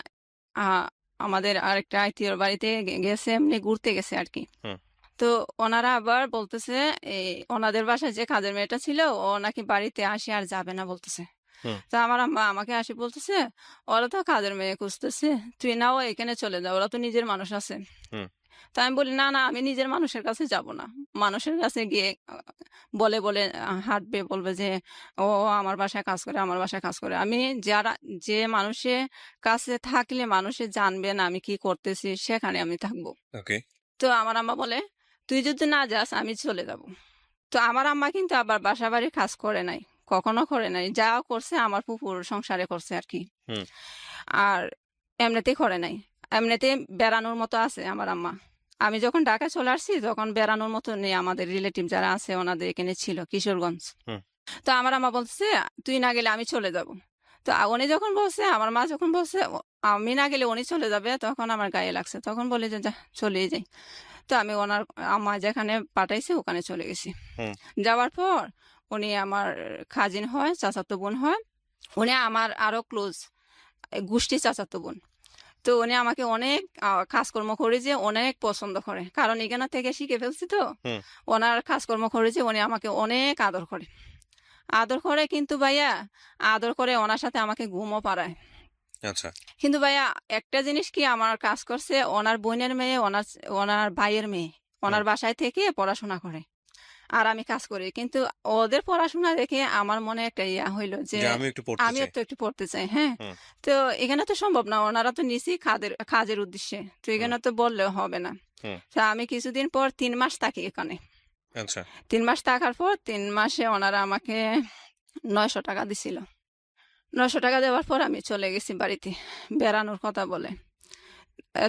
আমাদের আরেকটা আত্মীয়র বাড়িতে গেছে, এমনি ঘুরতে গেছে আর কি। হুম। তো ওনারা আবার বলতেছে এই ওনাদের বাসায় যে কাজের মেয়েটা ছিল ও নাকি বাড়িতে আসে আর যাবে না বলতেছে। হুম। তো আমার আম্মা আমাকে আসি বলতেছে, ওরা তো কাজের মেয়ে খুঁজতেছে, তুই নাও এখানে চলে যা, ওরা তো নিজের মানুষ আছে। হুম। তা আমি বলি না না, আমি নিজের মানুষের কাছে যাব না। মানুষের কাছে গিয়ে বলে বলে হাঁটবে, বলবে যে ও আমার বাসায় কাজ করে, আমার বাসায় কাজ করে। আমি যে মানুষের কাছে থাকলে মানুষে জানবে না আমি কি করতেছি, সেখানে আমি থাকবো। ওকে। তো আমার আম্মা বলে তুই যদি না যাস আমি চলে যাব। তো আমার আম্মা কিন্তু আবার বাসা বাড়ির কাজ করে নাই, কখনো করে নাই। যা করছে আমার ফুপুর সংসারে করছে আর কি। হুম। আর এমনিতেই করে নাই। এমনিতে বেড়ানোর মতো আছে আমার আম্মা। আমি যখন ঢাকা চলে আসছি তখন বেড়ানোর মতো নেই, আমাদের রিলেটিভ যারা আছে ওনাদের এখানে ছিল কিশোরগঞ্জ। হুম। তো আমার আম্মা বলছে তুই না গেলে আমি চলে যাব। তো উনি যখন বলছে, আমার মা যখন বলছে আমি না গেলে উনি চলে যাবে, তখন আমার গায়ে লাগছে। তখন বলে যে যা চলেই যাই। তো আমি ওনার আম্মা যেখানে পাঠাইছে ওখানে চলে গেছি। হুম। যাওয়ার পর উনি আমার খাজিন হয়, চাচাতো বোন হয়। উনি আমার আরো ক্লোজ গোষ্ঠী চাচাতো বোন। তো উনি আমাকে অনেক কাজকর্ম করে যে অনেক পছন্দ করে, কারণ এখানে থেকে শিখে ফেলছি তো। হুম। ওনার কাজকর্ম করে যে উনি আমাকে অনেক আদর করে। আদর করে কিন্তু ভাইয়া, আদর করে ওনার সাথে আমাকে ঘুমও পাড়ায়। আচ্ছা। কিন্তু ভাইয়া একটা জিনিস কি আমার কাজ করছে, ওনার বোনের মেয়ে, ওনার ওনার ভাইয়ের মেয়ে হুম। ওনার বাসায় থেকে পড়াশোনা করে, আর আমি কাজ করি। কিন্তু ওদের পড়াশোনা দেখে আমার মনে একটা ইয়া হইলো যে যে আমি একটু পড়তে আমিও চাই। তো একটু পড়তে চাই। হ্যাঁ। হুম। তো এখানে তো সম্ভব না, ওনারা তো নিছি কাজের উদ্দেশ্যে, তো হুম। এখানে তো বললেও হবে না। হুম। তো আমি কিছুদিন পর 3 মাস থাকি এখানে। আচ্ছা। 3 মাস থাকার পর 3 মাসে ওনারা আমাকে 900 টাকা দিছিল। 900 টাকা দেওয়ার পর আমি চলে গেছি বাড়িতে, বেড়ানোর কথা বলে।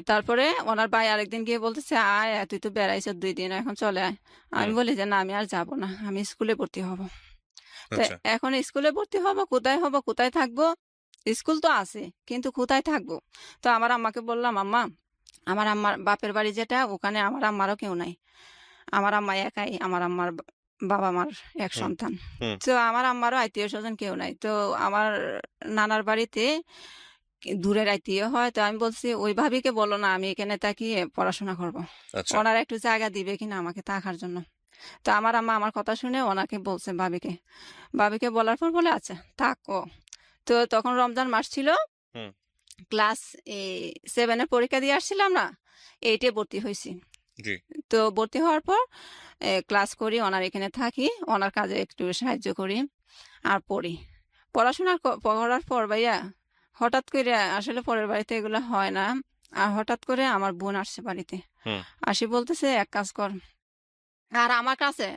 তারপরে ওনার ভাই আরেকদিন গিয়ে বলতেছে আয় আয়, তুই তো বেড়াইছ 2 দিন, এখন চলে আয়। আমি হুম। বলি যে না আমি আর যাব না, আমি স্কুলে ভর্তি হব। তো আচ্ছা। এখন স্কুলে ভর্তি হব কোথায় থাকবো? স্কুল তো আছে কিন্তু কোথায় থাকবো? তো আমার আম্মাকে বললাম, আম্মা আমার আম্মার বাপের বাড়ি যেটা, ওখানে আমার আম্মারও কেউ নাই। আমার আম্মা একাই, আমার আম্মার বাবা মার এক হুম। সন্তান। হুম। তো আমার আম্মারও আত্মীয় স্বজন কেউ নাই। তো আমার নানার বাড়িতে দূরের আত্মীয় হয়। তো আমি বলছি ওই ভাবিকে বলো না আমি এখানে তাকিয়ে পড়াশোনা করব। আচ্ছা। ওনারা একটু জায়গা দিবে কিনা আমাকে থাকার জন্য। তো আমার আম্মা আমার কথা শুনে ওনাকে বলছে ভাবিকে। ভাবিকে বলার পর বলে আচ্ছা থাকো। তো তখন রমজান মাস ছিল, হুম। ক্লাস 7 পরীক্ষা দিয়ে আসছিলাম না, 8 ভর্তি হয়েছি। জি। তো ভর্তি হওয়ার পর ক্লাস করি, ওনার এখানে থাকি, ওনার কাজে একটু সাহায্য করি আর পড়ি। পড়াশোনা করার পর ভাইয়া হঠাৎ করে, আসলে পরের বাড়িতে এগুলো হয় না, আর হঠাৎ করে আমার বোন আসছে বাড়িতে। হুম। আসি বলতেছে এক কাজ কর। আর আমার কাছে,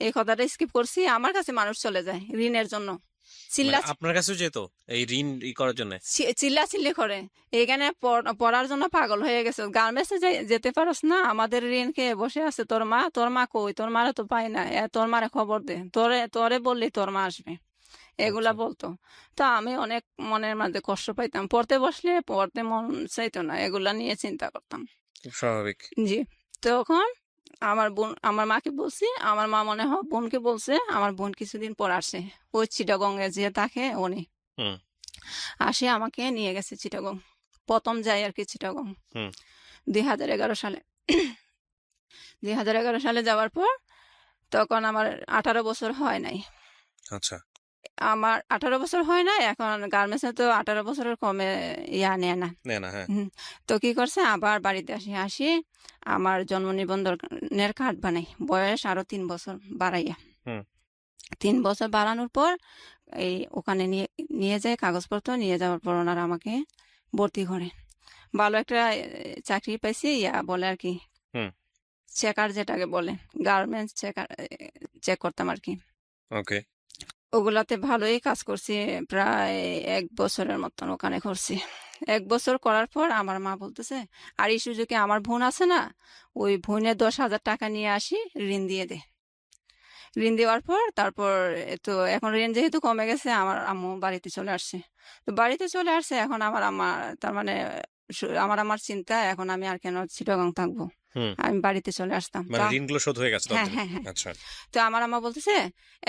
এই কথাটা স্কিপ করছি, আমার কাছে মানুষ চলে যায় ঋণের জন্য, মানে চিল্লা আপনার কাছেও যেত এই ঋণ করার জন্য? চিল্লাচিল্লি করে। এখানে পড়ার জন্য পাগল হয়ে গেছে। গার্মেন্টসে যেতে পারস না, আমাদের ঋণ খেয়ে বসে আছে তোর মা কই, তোর মারে তো পাই না, তোর মারে খবর দে, তোরে তোরে বললি তোর মা আসবে, এগুলা আচ্ছা। বলতো। তো আমি অনেক মনের মাঝে কষ্ট পাইতাম, পড়তে বসলে পড়তে মন চাইতো না, এগুলা নিয়ে চিন্তা করতাম। খুব স্বাভাবিক। জি। তখন আমার মাকে বলছি, আমার মা মনে হয় বোনকে বলছে, আমার বোন কিছুদিন পর আসে, ওই চিটাগঙ্গে যে থাকে উনি হুম। আসে, আমাকে নিয়ে গেছে চিটাগং। প্রথম যাই আর কি চিটাগং হুম। 2011 সালে। 2011 সালে যাওয়ার পর তখন আমার 18 বছর হয় নাই। আচ্ছা। আমার 18 বছর হয় না, এখন গার্মেন্টসে তো 18 বছরের কমে নেয় না। হ্যাঁ। হুম। তো কি করছে, আবার বাড়িতে আসি আমার জন্ম নিবন্ধনের কার্ড বানাই, বয়স আরো 3 বছর বাড়াইয়া। হুম 3 বছর বাড়ানোর পর এই ওখানে নিয়ে নিয়ে যায়, কাগজপত্র নিয়ে যাওয়ার পর ওনারা আমাকে ভর্তি করে। ভালো একটা চাকরি পাইছি, বলে আর কি, হুম চেকার যেটাকে বলে, গার্মেন্টস চেকার, চেক করতাম আর কি। ওকে ওগুলাতে ভালোই কাজ করছি, প্রায় 1 বছরের মতন ওখানে করছি। 1 বছর করার পর আমার মা বলতেছে, আর এই সুযোগে আমার বোন আছে না, ওই বোনের 10,000 টাকা নিয়ে আসি, ঋণ দিয়ে দে। ঋণ দেওয়ার পর তারপর তো এখন ঋণ যেহেতু কমে গেছে, আমার আম্মু বাড়িতে চলে আসছে। তো বাড়িতে চলে আসছে, এখন আমার আম্মা, তার মানে আমার চিন্তা, এখন আমি আর কেন চিটাগাং থাকবো, হুম আমি বাড়িতে চলে আসতাম। মানে ঋণগুলো শোধ হয়ে গেছে হ্যাঁ ততদিনে? হ্যাঁ হ্যাঁ। আচ্ছা তো আমার আম্মা বলতেছে,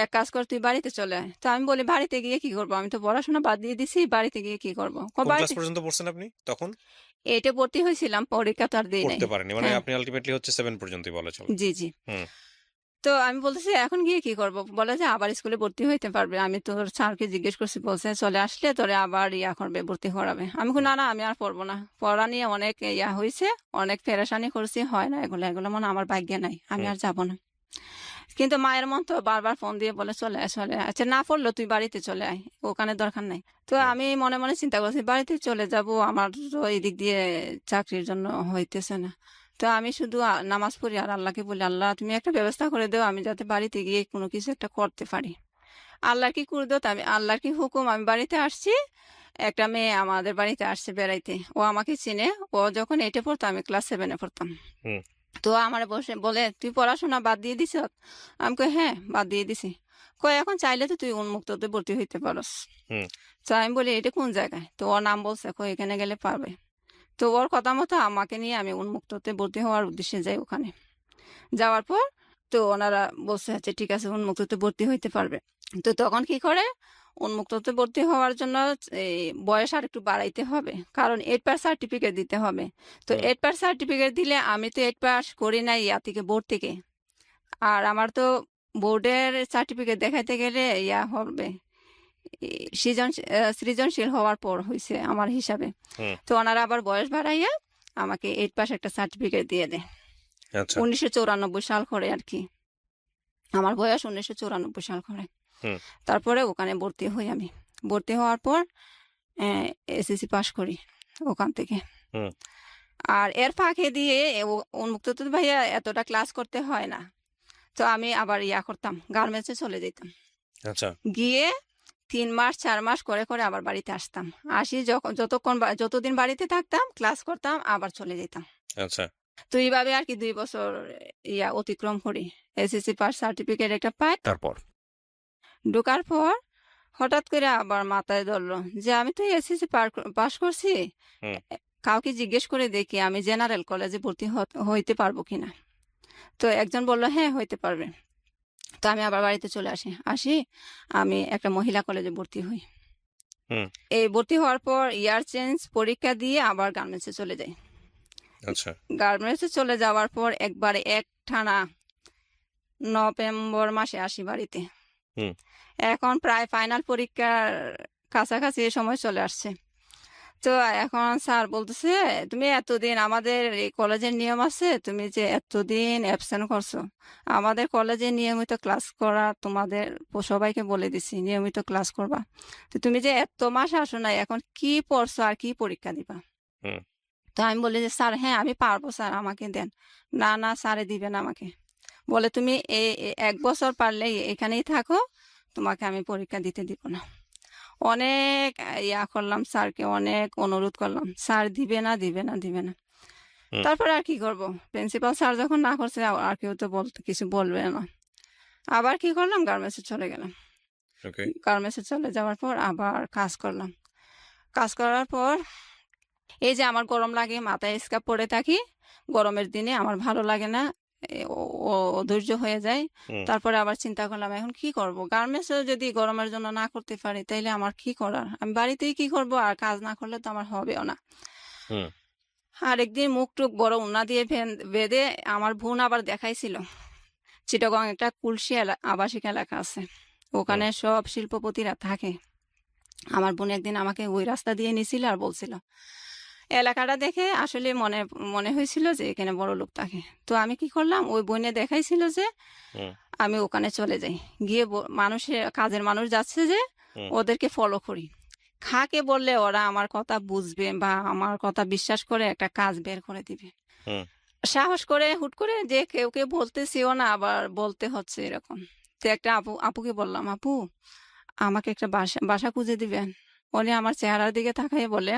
এক কাজ কর, তুই বাড়িতে চলে আয়। তো আমি বলি, বাড়িতে গিয়ে কি করবো, আমি তো পড়াশোনা বাদ দিয়ে দিছি, বাড়িতে গিয়ে কি করবো? কোন ক্লাস বাড়িতে পর্যন্ত পড়ছেন আপনি তখন? এইটা ভর্তি হয়েছিলাম, পরীক্ষা তো আর দিই নাই। পড়তে পারেনি মানে হ্যাঁ, আপনি আলটিমেটলি হচ্ছে 7 পর্যন্তই বলা চলে। জি জি। হুম তো আমি বলতেছি, এখন গিয়ে কি করব? বলে যে আবার স্কুলে ভর্তি হইতে পারবে। আমি তোর স্যারকে জিজ্ঞেস করছি, বলছে চলে আসলে তোরে আবার করবে, ভর্তি করাবে। আমি বলি, হুম না না, আমি আর পড়বো না। পড়া নিয়ে অনেক হয়েছে, অনেক পেরেশানি করছি, হয় না এগুলো, এগুলো মনে হয় আমার ভাগ্যে নাই, আমি হুম আর যাবো না। কিন্তু মায়ের মন তো বারবার ফোন দিয়ে বলে, চলে আয় চলে আয়। আচ্ছা, না পড়লো তুই বাড়িতে চলে আয়, ওখানে দরকার নাই। তো হুম আমি মনে মনে চিন্তা করছি, বাড়িতে চলে যাব, আমার তো এই দিক দিয়ে চাকরির জন্য হইতেছে না। তো আমি শুধু নামাজ পড়ি আর আল্লাহকে বলি, আল্লাহ তুমি একটা ব্যবস্থা করে দাও, আমি যাতে বাড়িতে গিয়ে কোনো কিছু একটা করতে পারি। আল্লাহর কি কুদরত, আমি আল্লাহর কি হুকুম, আমি বাড়িতে আসছি। একটা মেয়ে আমাদের বাড়িতে আসছে বেড়াইতে, ও আমাকে চিনে। ও যখন 8-এ পড়তো, আমি ক্লাস 7-এ পড়তাম। হুম তো আমার বসে বলে, তুই পড়াশোনা বাদ দিয়ে দিছ? আমি কই, হ্যাঁ বাদ দিয়ে দিছি। কই, এখন চাইলে তো তুই উন্মুক্ততে ভর্তি হইতে পারস। হুম তো আমি বলি, এটা কোন জায়গায়? তো ওর নাম বলছে, কই এখানে গেলে পারবে। তো ওর কথা মতো আমাকে নিয়ে আমি উন্মুক্ততে ভর্তি হওয়ার উদ্দেশ্যে যাই ওখানে। যাওয়ার পর তো ওনারা বলছে, আচ্ছা ঠিক আছে, উন্মুক্ততে ভর্তি হইতে পারবে। তো তখন কি করে, উন্মুক্ততে ভর্তি হওয়ার জন্য এই বয়স আর একটু বাড়াইতে হবে, কারণ 8 পাস সার্টিফিকেট দিতে হবে। তো হুম 8 পাস সার্টিফিকেট দিলে, আমি তো 8 পাস করি নাই থেকে, বোর্ড থেকে। আর আমার তো বোর্ডের সার্টিফিকেট দেখাইতে গেলে হবে, সৃজনশীল হওয়ার পর হয়েছে আমার হিসাবে। হুম তো ওনারা আবার বয়স বাড়াইয়া আমাকে 8 পাস একটা সার্টিফিকেট দিয়ে দেয়। আচ্ছা 1994 সাল করে আর কি, আমার বয়স 1994 সাল করে। হুম তারপরে ওখানে ভর্তি হই আমি। ভর্তি হওয়ার পর এসএসসি পাস করি ওখান থেকে। হুম আর এর ফাঁকে দিয়ে উন্মুক্ত তো ভাইয়া এতটা ক্লাস করতে হয় না। তো আমি আবার করতাম, গার্মেন্টসে চলে যেতাম। আচ্ছা গিয়ে 3 মাস 4 মাস করে করে আবার বাড়িতে আসতাম। আসি যখন, যতদিন বাড়িতে থাকতাম, ক্লাস করতাম, আবার চলে যেতাম। আচ্ছা তো এইভাবে আর কি 2 বছর অতিক্রম করি। এসএসসি পাস সার্টিফিকেট একটা পাই। তারপর ঢোকার পর হঠাৎ করে আবার মাথায় ধরলো যে আমি তো এসএসসি পাস করছি, হুম কাউকে জিজ্ঞেস করে দেখি আমি জেনারেল কলেজে ভর্তি হইতে পারবো কিনা। তো একজন বললো, হ্যাঁ হইতে পারবে। তো আমি আবার বাড়িতে চলে আসি আমি একটা মহিলা কলেজে ভর্তি হই। হুম এই ভর্তি হওয়ার পর ইয়ার চেঞ্জ পরীক্ষা দিয়ে আবার গার্মেন্টসে চলে যাই। আচ্ছা গার্মেন্টসে চলে যাওয়ার পর একবারে টানা নভেম্বর মাসে আসি বাড়িতে। হুম এখন প্রায় ফাইনাল পরীক্ষার কাছাকাছি এই সময় চলে আসছে। তো এখন স্যার বলতেছে, তুমি এতদিন, আমাদের এই কলেজের নিয়ম আছে, তুমি যে এতদিন অ্যাবসেন্ট করছো, আমাদের কলেজে নিয়মিত ক্লাস করা তোমাদের সবাইকে বলে দিছি, নিয়মিত ক্লাস করবা। তো তুমি যে এত মাস আসো না, এখন কি পড়ছো আর কি পরীক্ষা দিবা? হুম তো আমি বলি যে, স্যার হ্যাঁ আমি পারবো স্যার, আমাকে দেন। না না, স্যারে দিবেন আমাকে। বলে, তুমি 1 বছর পারলে এখানেই থাকো, তোমাকে আমি পরীক্ষা দিতে দিব না। অনেক করলাম স্যারকে, অনেক অনুরোধ করলাম, স্যার দিবে না দিবে না দিবে না। হুম তারপরে আর কি করব, প্রিন্সিপাল স্যার যখন না করছে, আর কেউ তো কিছু বলবে না। আবার কি করলাম, গার্মেন্টসে চলে গেলাম। ওকে গার্মেন্টসে চলে যাওয়ার পর আবার কাজ করলাম। কাজ করার পর এই যে আমার গরম লাগে, মাথায় স্কার্ফ পরে থাকি, গরমের দিনে আমার ভালো লাগে না, অধৈর্য হয়ে যায়। হুম তারপরে আবার চিন্তা করলাম, এখন কি করব, গার্মেন্টসে যদি গরমের জন্য না করতে পারি, তাইলে আমার কি করার, আমি বাড়িতেই কি করব, আর কাজ না করলে তো আমার হবেও না। হুম আর একদিন মুখ টুক বড় উন্না দিয়ে বেঁধে আমার বোন আবার দেখাইছিল, চিটাগং একটা কুলসি আবাসিক এলাকা আছে, ওখানে সব শিল্পপতিরা থাকে। আমার বোন একদিন আমাকে ওই রাস্তা দিয়ে নিছিল আর বলছিল, এলাকাটা দেখে আসলে মনে মনে হয়েছিল যে এখানে বড় লোক থাকে। তো আমি কি করলাম, ওই বোনে দেখাইছিল যে হুম আমি ওখানে চলে যাই, গিয়ে মানুষের কাজের মানুষ যাচ্ছে যে হুম ওদেরকে ফলো করি। খাকে বললে ওরা আমার কথা বুঝবে বা আমার কথা বিশ্বাস করে একটা কাজ বের করে দিবে। হুম সাহস করে হুট করে যে কেউ কেউ বলতেছিও না, আবার বলতে হচ্ছে এরকম। তো একটা আপুকে বললাম, আপু আমাকে একটা বাসা বাসা খুঁজে দিবেন। উনি আমার চেহারার দিকে তাকাইয়ে বলে,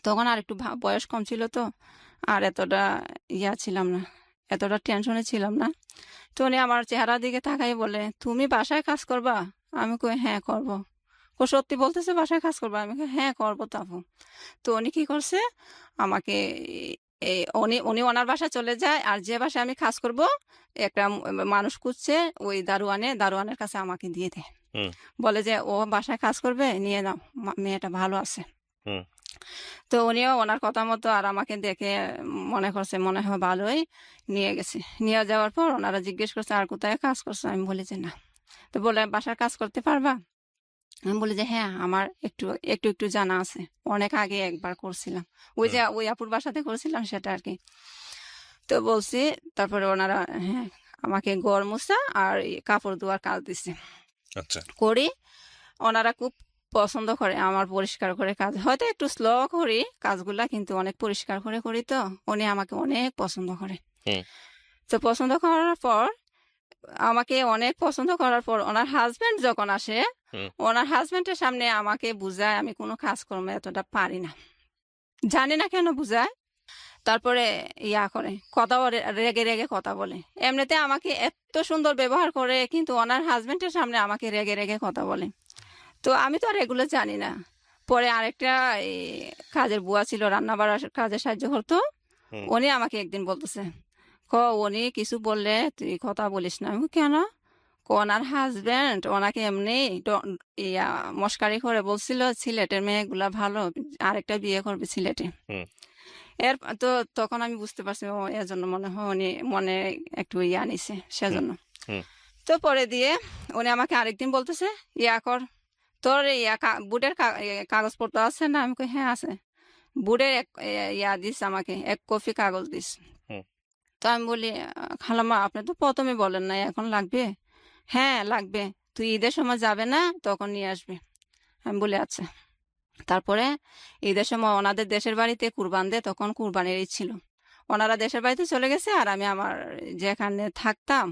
তখন আর একটু বয়স কম ছিল তো, আর এতটা ছিলাম না, এতটা টেনশনে ছিলাম না। তো উনি আমার চেহারার দিকে তাকাই বলে, তুমি বাসায় কাজ করবা? আমি কই হ্যাঁ করব। ও সত্যি বলতেছে বাসায় কাজ করবা? আমি কই হ্যাঁ করবো তো আপু। তো উনি কি করছে, আমাকে উনি উনি ওনার বাসায় চলে যায়, আর যে বাসায় আমি কাজ করব একটা মানুষ খুঁজছে, ওই দারোয়ানের কাছে আমাকে দিয়ে দেয়। হুম বলে যে ও বাসায় কাজ করবে, নিয়ে নাও, মেয়েটা ভালো আছে। হুম তো উনিও ওনার কথা মতো আর আমাকে দেখে মনে করছে মনে হয় ভালোই, নিয়ে গেছে। নিয়ে যাওয়ার পর ওনারা জিজ্ঞেস করছে আর কোথায় কাজ করছো, আমি বলি যে না। তো বলে বাসার কাজ করতে পারবা? আমি বলি যে হ্যাঁ, আমার একটু একটু একটু জানা আছে, অনেক আগে একবার করছিলাম, ওই হুম যে ওই আপুর বাসাতে করছিলাম সেটা আর কি। তো বলছি, তারপরে ওনারা হ্যাঁ আমাকে ঘর মোছা আর এই কাপড় ধোয়ার কাজ দিছে, আচ্ছা করি। ওনারা খুব পছন্দ করে আমার পরিষ্কার করে কাজ, হয়তো একটু স্লো করি কাজগুলা, কিন্তু অনেক পরিষ্কার করে করি। তো উনি আমাকে অনেক পছন্দ করে। হুম তো পছন্দ করার পর, আমাকে অনেক পছন্দ করার পর ওনার হাজবেন্ড যখন আসে, হুম ওনার হাজবেন্ডের সামনে আমাকে বুঝায় আমি কোনো কাজকর্ম এতটা পারি না, জানি না কেন বুঝায়। তারপরে করে কথাও রেগে রেগে কথা বলে। এমনিতে আমাকে এত সুন্দর ব্যবহার করে, কিন্তু ওনার হাজবেন্ডের সামনে আমাকে রেগে রেগে কথা বলে। তো আমি তো আর এগুলো জানি না। পরে আরেকটা এই কাজের বুয়া ছিল, রান্না বাড়ার কাজে সাহায্য করতো। হুম উনি আমাকে একদিন বলতেছে, ক উনি কিছু বললে তুই কথা বলিস না। আমি বলি, কেন? ওনার হাজবেন্ড ওনাকে এমনি মস্কারি করে বলছিল সিলেটের মেয়েগুলা ভালো, আরেকটা বিয়ে করবে সিলেটে। হুম এর তো তখন আমি বুঝতে পারছি, ও এর জন্য মনে হয় উনি মনে একটু নিছে হুম সেজন্য। হুম তো পরে দিয়ে উনি আমাকে আরেকদিন বলতেছে, কর, তোর বুটের কাগজপত্র আছে না? আমি কই হ্যাঁ আছে। বুটের দিস আমাকে 1 কপি কাগজ দিস। হুম তো আমি বলি, খালাম্মা আপনি তো প্রথমে বলেন নাই এখন লাগবে? হ্যাঁ লাগবে, তুই ঈদের সময় যাবে না, তখন নিয়ে আসবে। আমি বলি আচ্ছা। তারপরে ঈদের সময় ওনাদের দেশের বাড়িতে কুরবান দেয়, তখন কুরবানির ঈদ ছিল। ওনারা দেশের বাড়িতে চলে গেছে, আর আমি আমার যেখানে থাকতাম,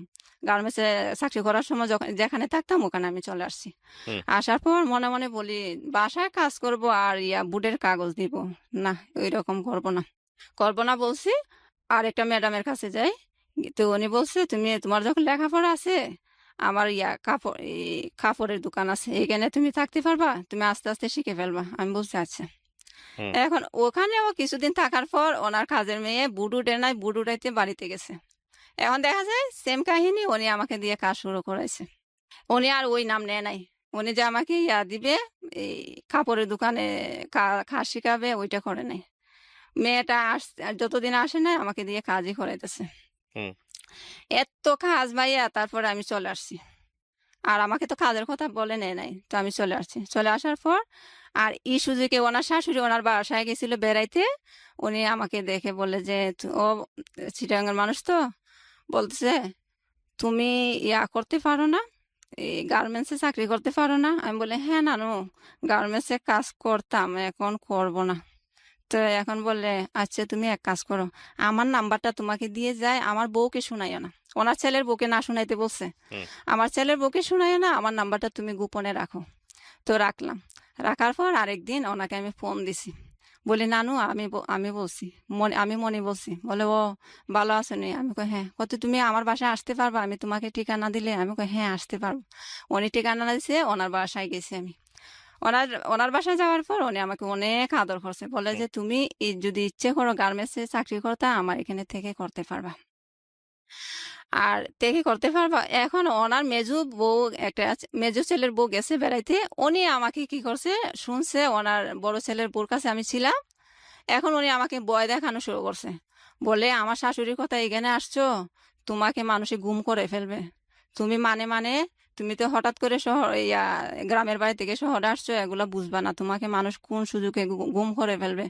গার্মেন্টসে চাকরি করার সময় যখন যেখানে থাকতাম ওখানে আমি চলে আসছি। হুম আসার পর মনে মনে বলি, বাসায় কাজ করব আর বুটের কাগজ দিব, না ওই রকম করবো না বলছি। আর একটা ম্যাডামের কাছে যাই। তো উনি বলছে, তুমি তোমার যখন লেখাপড়া আছে, আমার কাপড়ের দোকান আছে, এখানে তুমি থাকতে পারবা, তুমি আস্তে আস্তে শিখে ফেলবা। আমি বলছি আচ্ছা। হুম এখন ওখানেও কিছুদিন থাকার পর ওনার কাজের মেয়ে বুট উঠে নাই, বুট উঠাইতে বাড়িতে গেছে। এখন দেখা যায় সেম কাহিনী, উনি আমাকে দিয়ে কাজ শুরু করাইছে। উনি আর ওই নাম নেয় নাই। উনি যে আমাকে দিবে, এই কাপড়ের দোকানে কাজ শিখাবে, ওইটা করে নাই। মেয়েটা যতদিন আসে না আমাকে দিয়ে কাজই করাইতেছে। হুম এত কাজ ভাইয়া, তারপরে আমি চলে আসছি। আর আমাকে তো কাজের কথা বলে নেয় নাই, তো আমি চলে আসছি। চলে আসার পর আর এই সুযোগে ওনার শাশুড়ি ওনার বাসায় গেছিল বেড়াইতে। উনি আমাকে দেখে বলে যে, ও চিটাগাঙ্গের মানুষ তো, বলতেছে তুমি করতে পারো না, এই গার্মেন্টসে চাকরি করতে পারো না? আমি বলে হ্যাঁ নানু, গার্মেন্টসে কাজ করতাম, এখন করব না। তো এখন বললে, আচ্ছা তুমি এক কাজ করো, আমার নাম্বারটা তোমাকে দিয়ে যায়, আমার বউকে শোনাইও না। ওনার ছেলের বউকে না শোনাইতে বলছে। হুম আমার ছেলের বউকে শোনাইও না, আমার নাম্বারটা তুমি গোপনে রাখো। তো রাখলাম। রাখার পর আরেকদিন ওনাকে আমি ফোন দিছি। বলি নানু, আমি বলছি, আমি মনে বলছি। বলে ও ভালো আছো নি? আমি কই হ্যাঁ। কত তুমি আমার বাসায় আসতে পারবা, আমি তোমাকে ঠিকানা দিলে? আমি কই হ্যাঁ আসতে পারবো। উনি ঠিকানা দিছে, ওনার বাসায় গেছি আমি। ওনার ওনার বাসায় যাওয়ার পর উনি আমাকে অনেক আদর করছে, বলে হুম যে তুমি যদি ইচ্ছে করো গার্মেন্টসে চাকরি করতে, আমার এখানে থেকে করতে পারবা, আর থেকে করতে পারবা। এখন ওনার মেজো বউ একটা আছে, মেজো ছেলের বউ গেছে বেড়াইতে। উনি আমাকে কি করছে, শুনছে ওনার বড় ছেলের বউর কাছে আমি ছিলাম। এখন উনি আমাকে ভয় দেখানো শুরু করছে। বলে আমার শাশুড়ির কথা এখানে আসছো, তোমাকে মানুষে গুম করে ফেলবে, তুমি মানে তুমি তো হঠাৎ করে শহর গ্রামের বাড়ি থেকে শহরে আসছো, এগুলা বুঝবা না, তোমাকে মানুষ কোন সুযোগে গুম করে ফেলবে।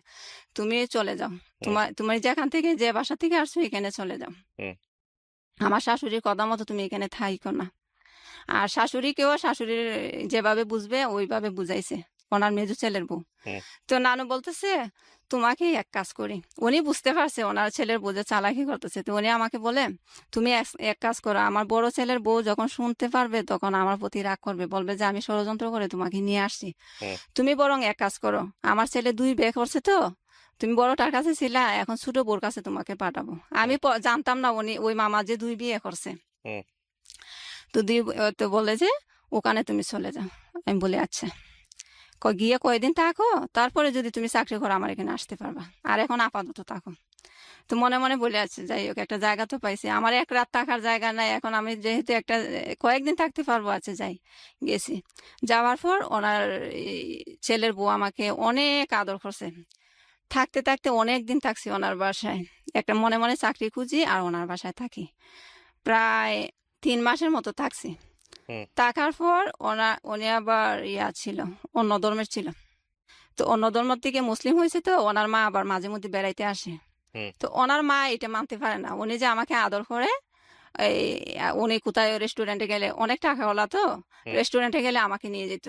তুমি চলে যাও, হুম তুমি যেখান থেকে যে বাসা থেকে আসছো এখানে চলে যাও। হুম আমার শাশুড়ির কথা মতো তুমি এখানে থাইকো না। আর শাশুড়িকেও শাশুড়ির যেভাবে বুঝবে ওইভাবে বুঝাইছে, ওনার মেজো ছেলের বউ। হুম তো নানু বলতেছে তোমাকে এক কাজ করি, উনি বুঝতে পারছে ওনার ছেলের বউ যে চালাকি করতেছে। তো উনি আমাকে বলে তুমি এক কাজ করো, আমার বড় ছেলের বউ যখন শুনতে পারবে তখন আমার প্রতি রাগ করবে, বলবে যে আমি ষড়যন্ত্র করে তোমাকে নিয়ে আসছি। হুম তুমি বরং এক কাজ করো, আমার ছেলে 2 বিয়ে করছে তো, তুমি বড়টার কাছে ছিলা, এখন ছোট বউর কাছে তোমাকে পাঠাবো। আমি হুম জানতাম না উনি ওই মামা যে 2 বিয়ে করছে। হুম তো তো বলে যে ওখানে তুমি চলে যাও। আমি বলি আচ্ছা। গিয়ে কয়দিন থাকো, তারপরে যদি তুমি চাকরি করো আমার এখানে আসতে পারবা, আর এখন আপাতত থাকো। তো মনে মনে বলে আছে যাই হোক, একটা জায়গা তো পাইছি, আমার এক রাত থাকার জায়গা নাই, এখন আমি যেহেতু একটা কয়েকদিন থাকতে পারবো, আছে যাই। গেছি, যাওয়ার পর ওনার এই ছেলের বউ আমাকে অনেক আদর করছে। থাকতে থাকতে অনেক দিন থাকছি ওনার বাসায়, একটা মনে মনে চাকরি খুঁজি আর ওনার বাসায় থাকি। প্রায় 3 মাসের মতো থাকছি। হুম থাকার পর উনি আবার ছিল, অন্য ধর্মের ছিল। তো অন্য ধর্ম থেকে মুসলিম হয়েছে, তো ওনার মা আবার মাঝে মধ্যে বেড়াইতে আসে। হুম তো ওনার মা এটা মানতে পারে না, উনি যে আমাকে আদর করে। এই উনি কোথায় রেস্টুরেন্টে গেলে, অনেক টাকাওয়ালা তো, হুম রেস্টুরেন্টে গেলে আমাকে নিয়ে যেত।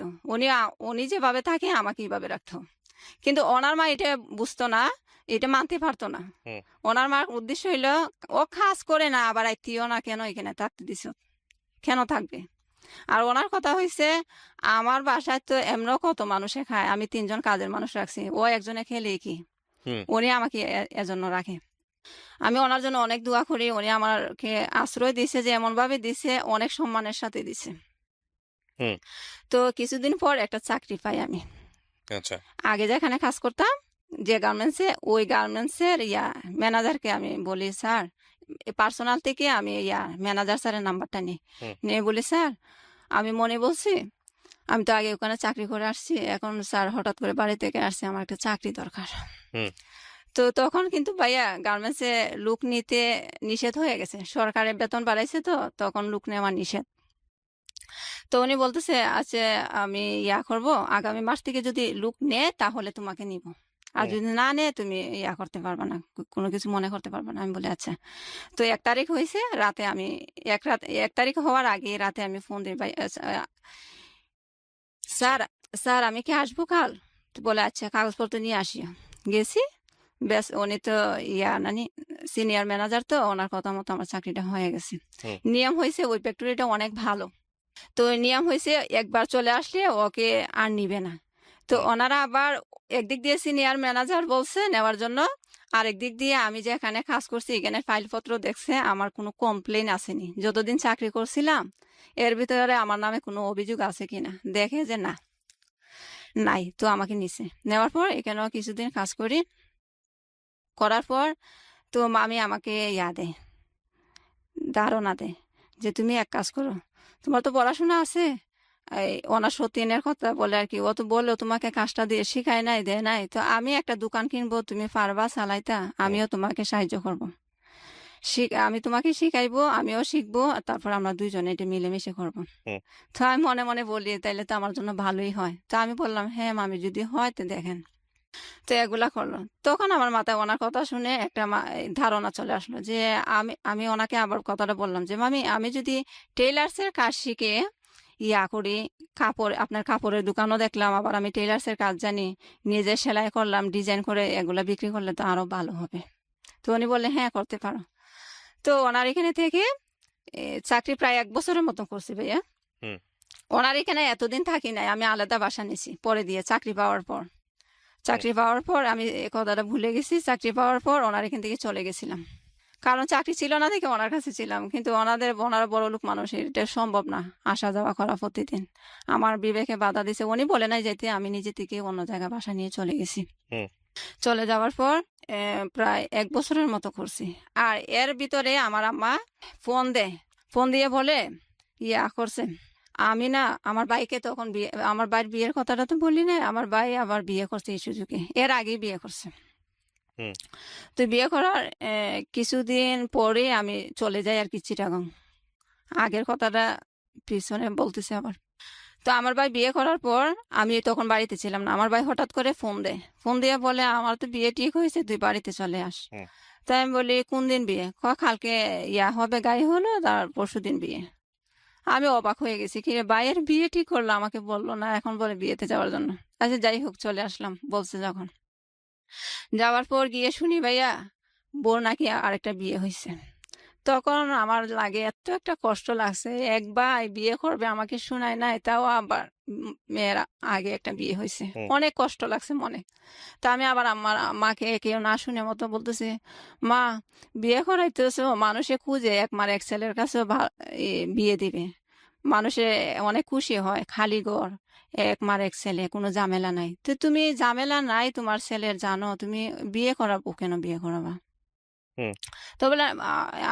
উনি যেভাবে থাকে আমাকে এইভাবে রাখতো। কিন্তু ওনার মা এটা বুঝতো না, এটা মানতে পারতো না। হুম ওনার মার উদ্দেশ্য হইলো ও কাজ করে না, আবার আত্মীয় না কেন এখানে থাকতে দিছ, কেন থাকবে। আর ওনার কথা হয়েছে আমার বাসায় তো এমনও কত মানুষে খায়, আমি 3জন কাজের মানুষ রাখছি, ও একজনে খেলে কি, হুম উনি আমাকে এজন্য রাখে। আমি ওনার জন্য অনেক দোয়া করি, উনি আমাকে আশ্রয় দিছে, যে এমন ভাবে দিছে, অনেক সম্মানের সাথে দিছে। হুম তো কিছুদিন পর একটা চাকরি পাই আমি। আচ্ছা আগে যেখানে কাজ করতাম, যে গার্মেন্টসে, ওই গার্মেন্টসের ম্যানেজারকে আমি বলি স্যার, পার্সোনাল থেকে আমি ম্যানেজার স্যারের নাম্বারটা নিই, হুম নিয়ে বলি স্যার আমি মনে বলছি, আমি তো আগে ওখানে চাকরি করে আসছি, এখন স্যার হঠাৎ করে বাড়ি থেকে আসছে, আমার একটা চাকরি দরকার। হুম তো তখন কিন্তু ভাইয়া গার্মেন্টসে লোক নিতে নিষেধ হয়ে গেছে, সরকারের বেতন বাড়াইছে, তো তখন লোক নেওয়া নিষেধ। তো উনি বলতেছে আচ্ছা, আমি করব, আগামী মাস থেকে যদি লোক নেয় তাহলে তোমাকে নিব, আর হুম যদি না নেয় তুমি করতে পারবে না, কোনো কিছু মনে করতে পারবে না। আমি বলি আচ্ছা। তো 1 তারিখ হয়েছে রাতে, আমি 1 তারিখ হওয়ার আগে রাতে আমি ফোন দিই, ভাই আচ্ছা স্যার, স্যার আমি কি আসবো কাল? তো বলে আচ্ছা কাগজপত্র নিয়ে আসিও। গেছি, ব্যাস উনি তো নানি সিনিয়র ম্যানেজার, তো ওনার কথা মতো আমার চাকরিটা হয়ে গেছে। হুম নিয়ম হয়েছে ওই ফ্যাক্টরিটা অনেক ভালো। তো ওই নিয়ম হয়েছে একবার চলে আসলে ওকে আর নিবে না। তো হুম ওনারা আবার একদিক দিয়ে সিনিয়র ম্যানেজার বলছে নেওয়ার জন্য, আরেক দিক দিয়ে আমি যে এখানে কাজ করছি এখানে ফাইলপত্র দেখছে, আমার কোনো কমপ্লেন আসেনি যতদিন চাকরি করছিলাম, এর ভিতরে আমার নামে কোনো অভিযোগ আছে কিনা, দেখে যে না, নাই। তো আমাকে নিছে, নেওয়ার পর এখানেও কিছুদিন কাজ করি, করার পর তো মামি আমাকে দেয়, ধারণা দেয় যে তুমি এক কাজ করো, তোমার তো পড়াশোনা আছে, এই অনার্স 3 এর কথা বলে আর কি, ও তো বললো তোমাকে কাজটা দিয়ে শিখায় নাই, দেয় নাই, তো আমি একটা দোকান কিনবো, তুমি পারবা চালাইতা, হুম আমিও তোমাকে সাহায্য করব। আমি তোমাকে শিখাইবো, আমিও শিখবো, আর তারপর আমরা দুইজনে এটা মিলেমিশে করবো। হুম তো আমি মনে মনে বলি তাইলে তো আমার জন্য ভালোই হয়। তো আমি বললাম হ্যাঁ মামি, যদি হয় তো দেখেন। তো এগুলা করলো, তখন আমার মাথায় ওনার কথা শুনে একটা ধারণা চলে আসলো যে আমি আমি ওনাকে আবার কথাটা বললাম যে মামি, আমি যদি টেইলার্সের কাজ শিখে করি, কাপড়, আপনার কাপড়ের দোকানও দেখলাম, আবার আমি টেইলার্সের কাজ জানি, নিজে সেলাই করলাম, ডিজাইন করে এগুলা বিক্রি করলে তো আরো ভালো হবে। তো উনি বললেন হ্যাঁ করতে পারো। তো ওনার এখানে থেকে চাকরি প্রায় 1 বছরের মতো করছি ভাইয়া। হুম ওনার এখানে এতদিন থাকি নাই, আমি আলাদা বাসা নিছি পরে দিয়ে, চাকরি পাওয়ার পর। হুম চাকরি পাওয়ার পর আমি এই কথাটা ভুলে গেছি, চাকরি পাওয়ার পর ওনার এখান থেকে চলে গেছিলাম, কারণ চাকরি ছিল না দেখে ওনার কাছে ছিলাম। কিন্তু ওনারা বড় লোক মানুষ, এটা সম্ভব না আসা যাওয়া করা প্রতিদিন। আমার বিবেকে বাধা দিছে, উনি বলে নাই যেতে, আমি নিজে থেকে অন্য জায়গায় বাসা নিয়ে চলে গেছি। হুম চলে যাওয়ার পর প্রায় 1 বছরের মতো করছি। আর এর ভিতরে আমার আম্মা ফোন দেয়, ফোন দিয়ে বলে করছে, আমি না আমার ভাইকে তখন বিয়ে, আমার ভাইয়ের বিয়ের কথাটা তো বলি না, আমার ভাই আবার বিয়ে করছে এই সুযোগে, এর আগেই বিয়ে করছে। হুম তো বিয়ে করার কিছুদিন পরে আমি চলে যাই আর কি চিটাগং। আগের কথাটা পিছনে বলতেছি আবার। তো আমার ভাই বিয়ে করার পর আমি তখন বাড়িতে ছিলাম না। আমার ভাই হঠাৎ করে ফোন দেয়। ফোন দিয়ে বলে, আমার তো বিয়ে ঠিক হয়েছে, তুই বাড়িতে চলে আস। হুম। তাই আমি বলি, কোন দিন বিয়ে? কালকে হবে, গায়ে হলো, তার পরশুদিন বিয়ে। আমি অবাক হয়ে গেছি, কি রে, ভাইয়ের বিয়ে ঠিক করলো, আমাকে বললো না, এখন বলে বিয়েতে যাওয়ার জন্য। আচ্ছা যাই হোক, চলে আসলাম বলছে যখন। যাওয়ার পর গিয়ে শুনি ভাইয়া বোর নাকি আরেকটা বিয়ে হয়েছে। তখন আমার লাগে, এত একটা কষ্ট লাগছে, এক ভাই বিয়ে করবে আমাকে শোনায় নাই, তাও আবার মেয়ের আগে একটা বিয়ে হয়েছে। হুম। অনেক কষ্ট লাগছে মনে। তা আমি আবার আমার মাকে কেউ না শুনে মতো বলতেছি, মা, বিয়ে করাইতেছো, মানুষে খুঁজে এক মার এক ছেলের কাছে বিয়ে দিবে, মানুষে অনেক খুশি হয়, খালি ঘর, এক মার এক ছেলে, কোনো ঝামেলা নাই। তো তুমি ঝামেলা নাই তোমার ছেলের, জানো, তুমি বিয়ে করাবো কেন, বিয়ে করাবা? হুম। তো বলে,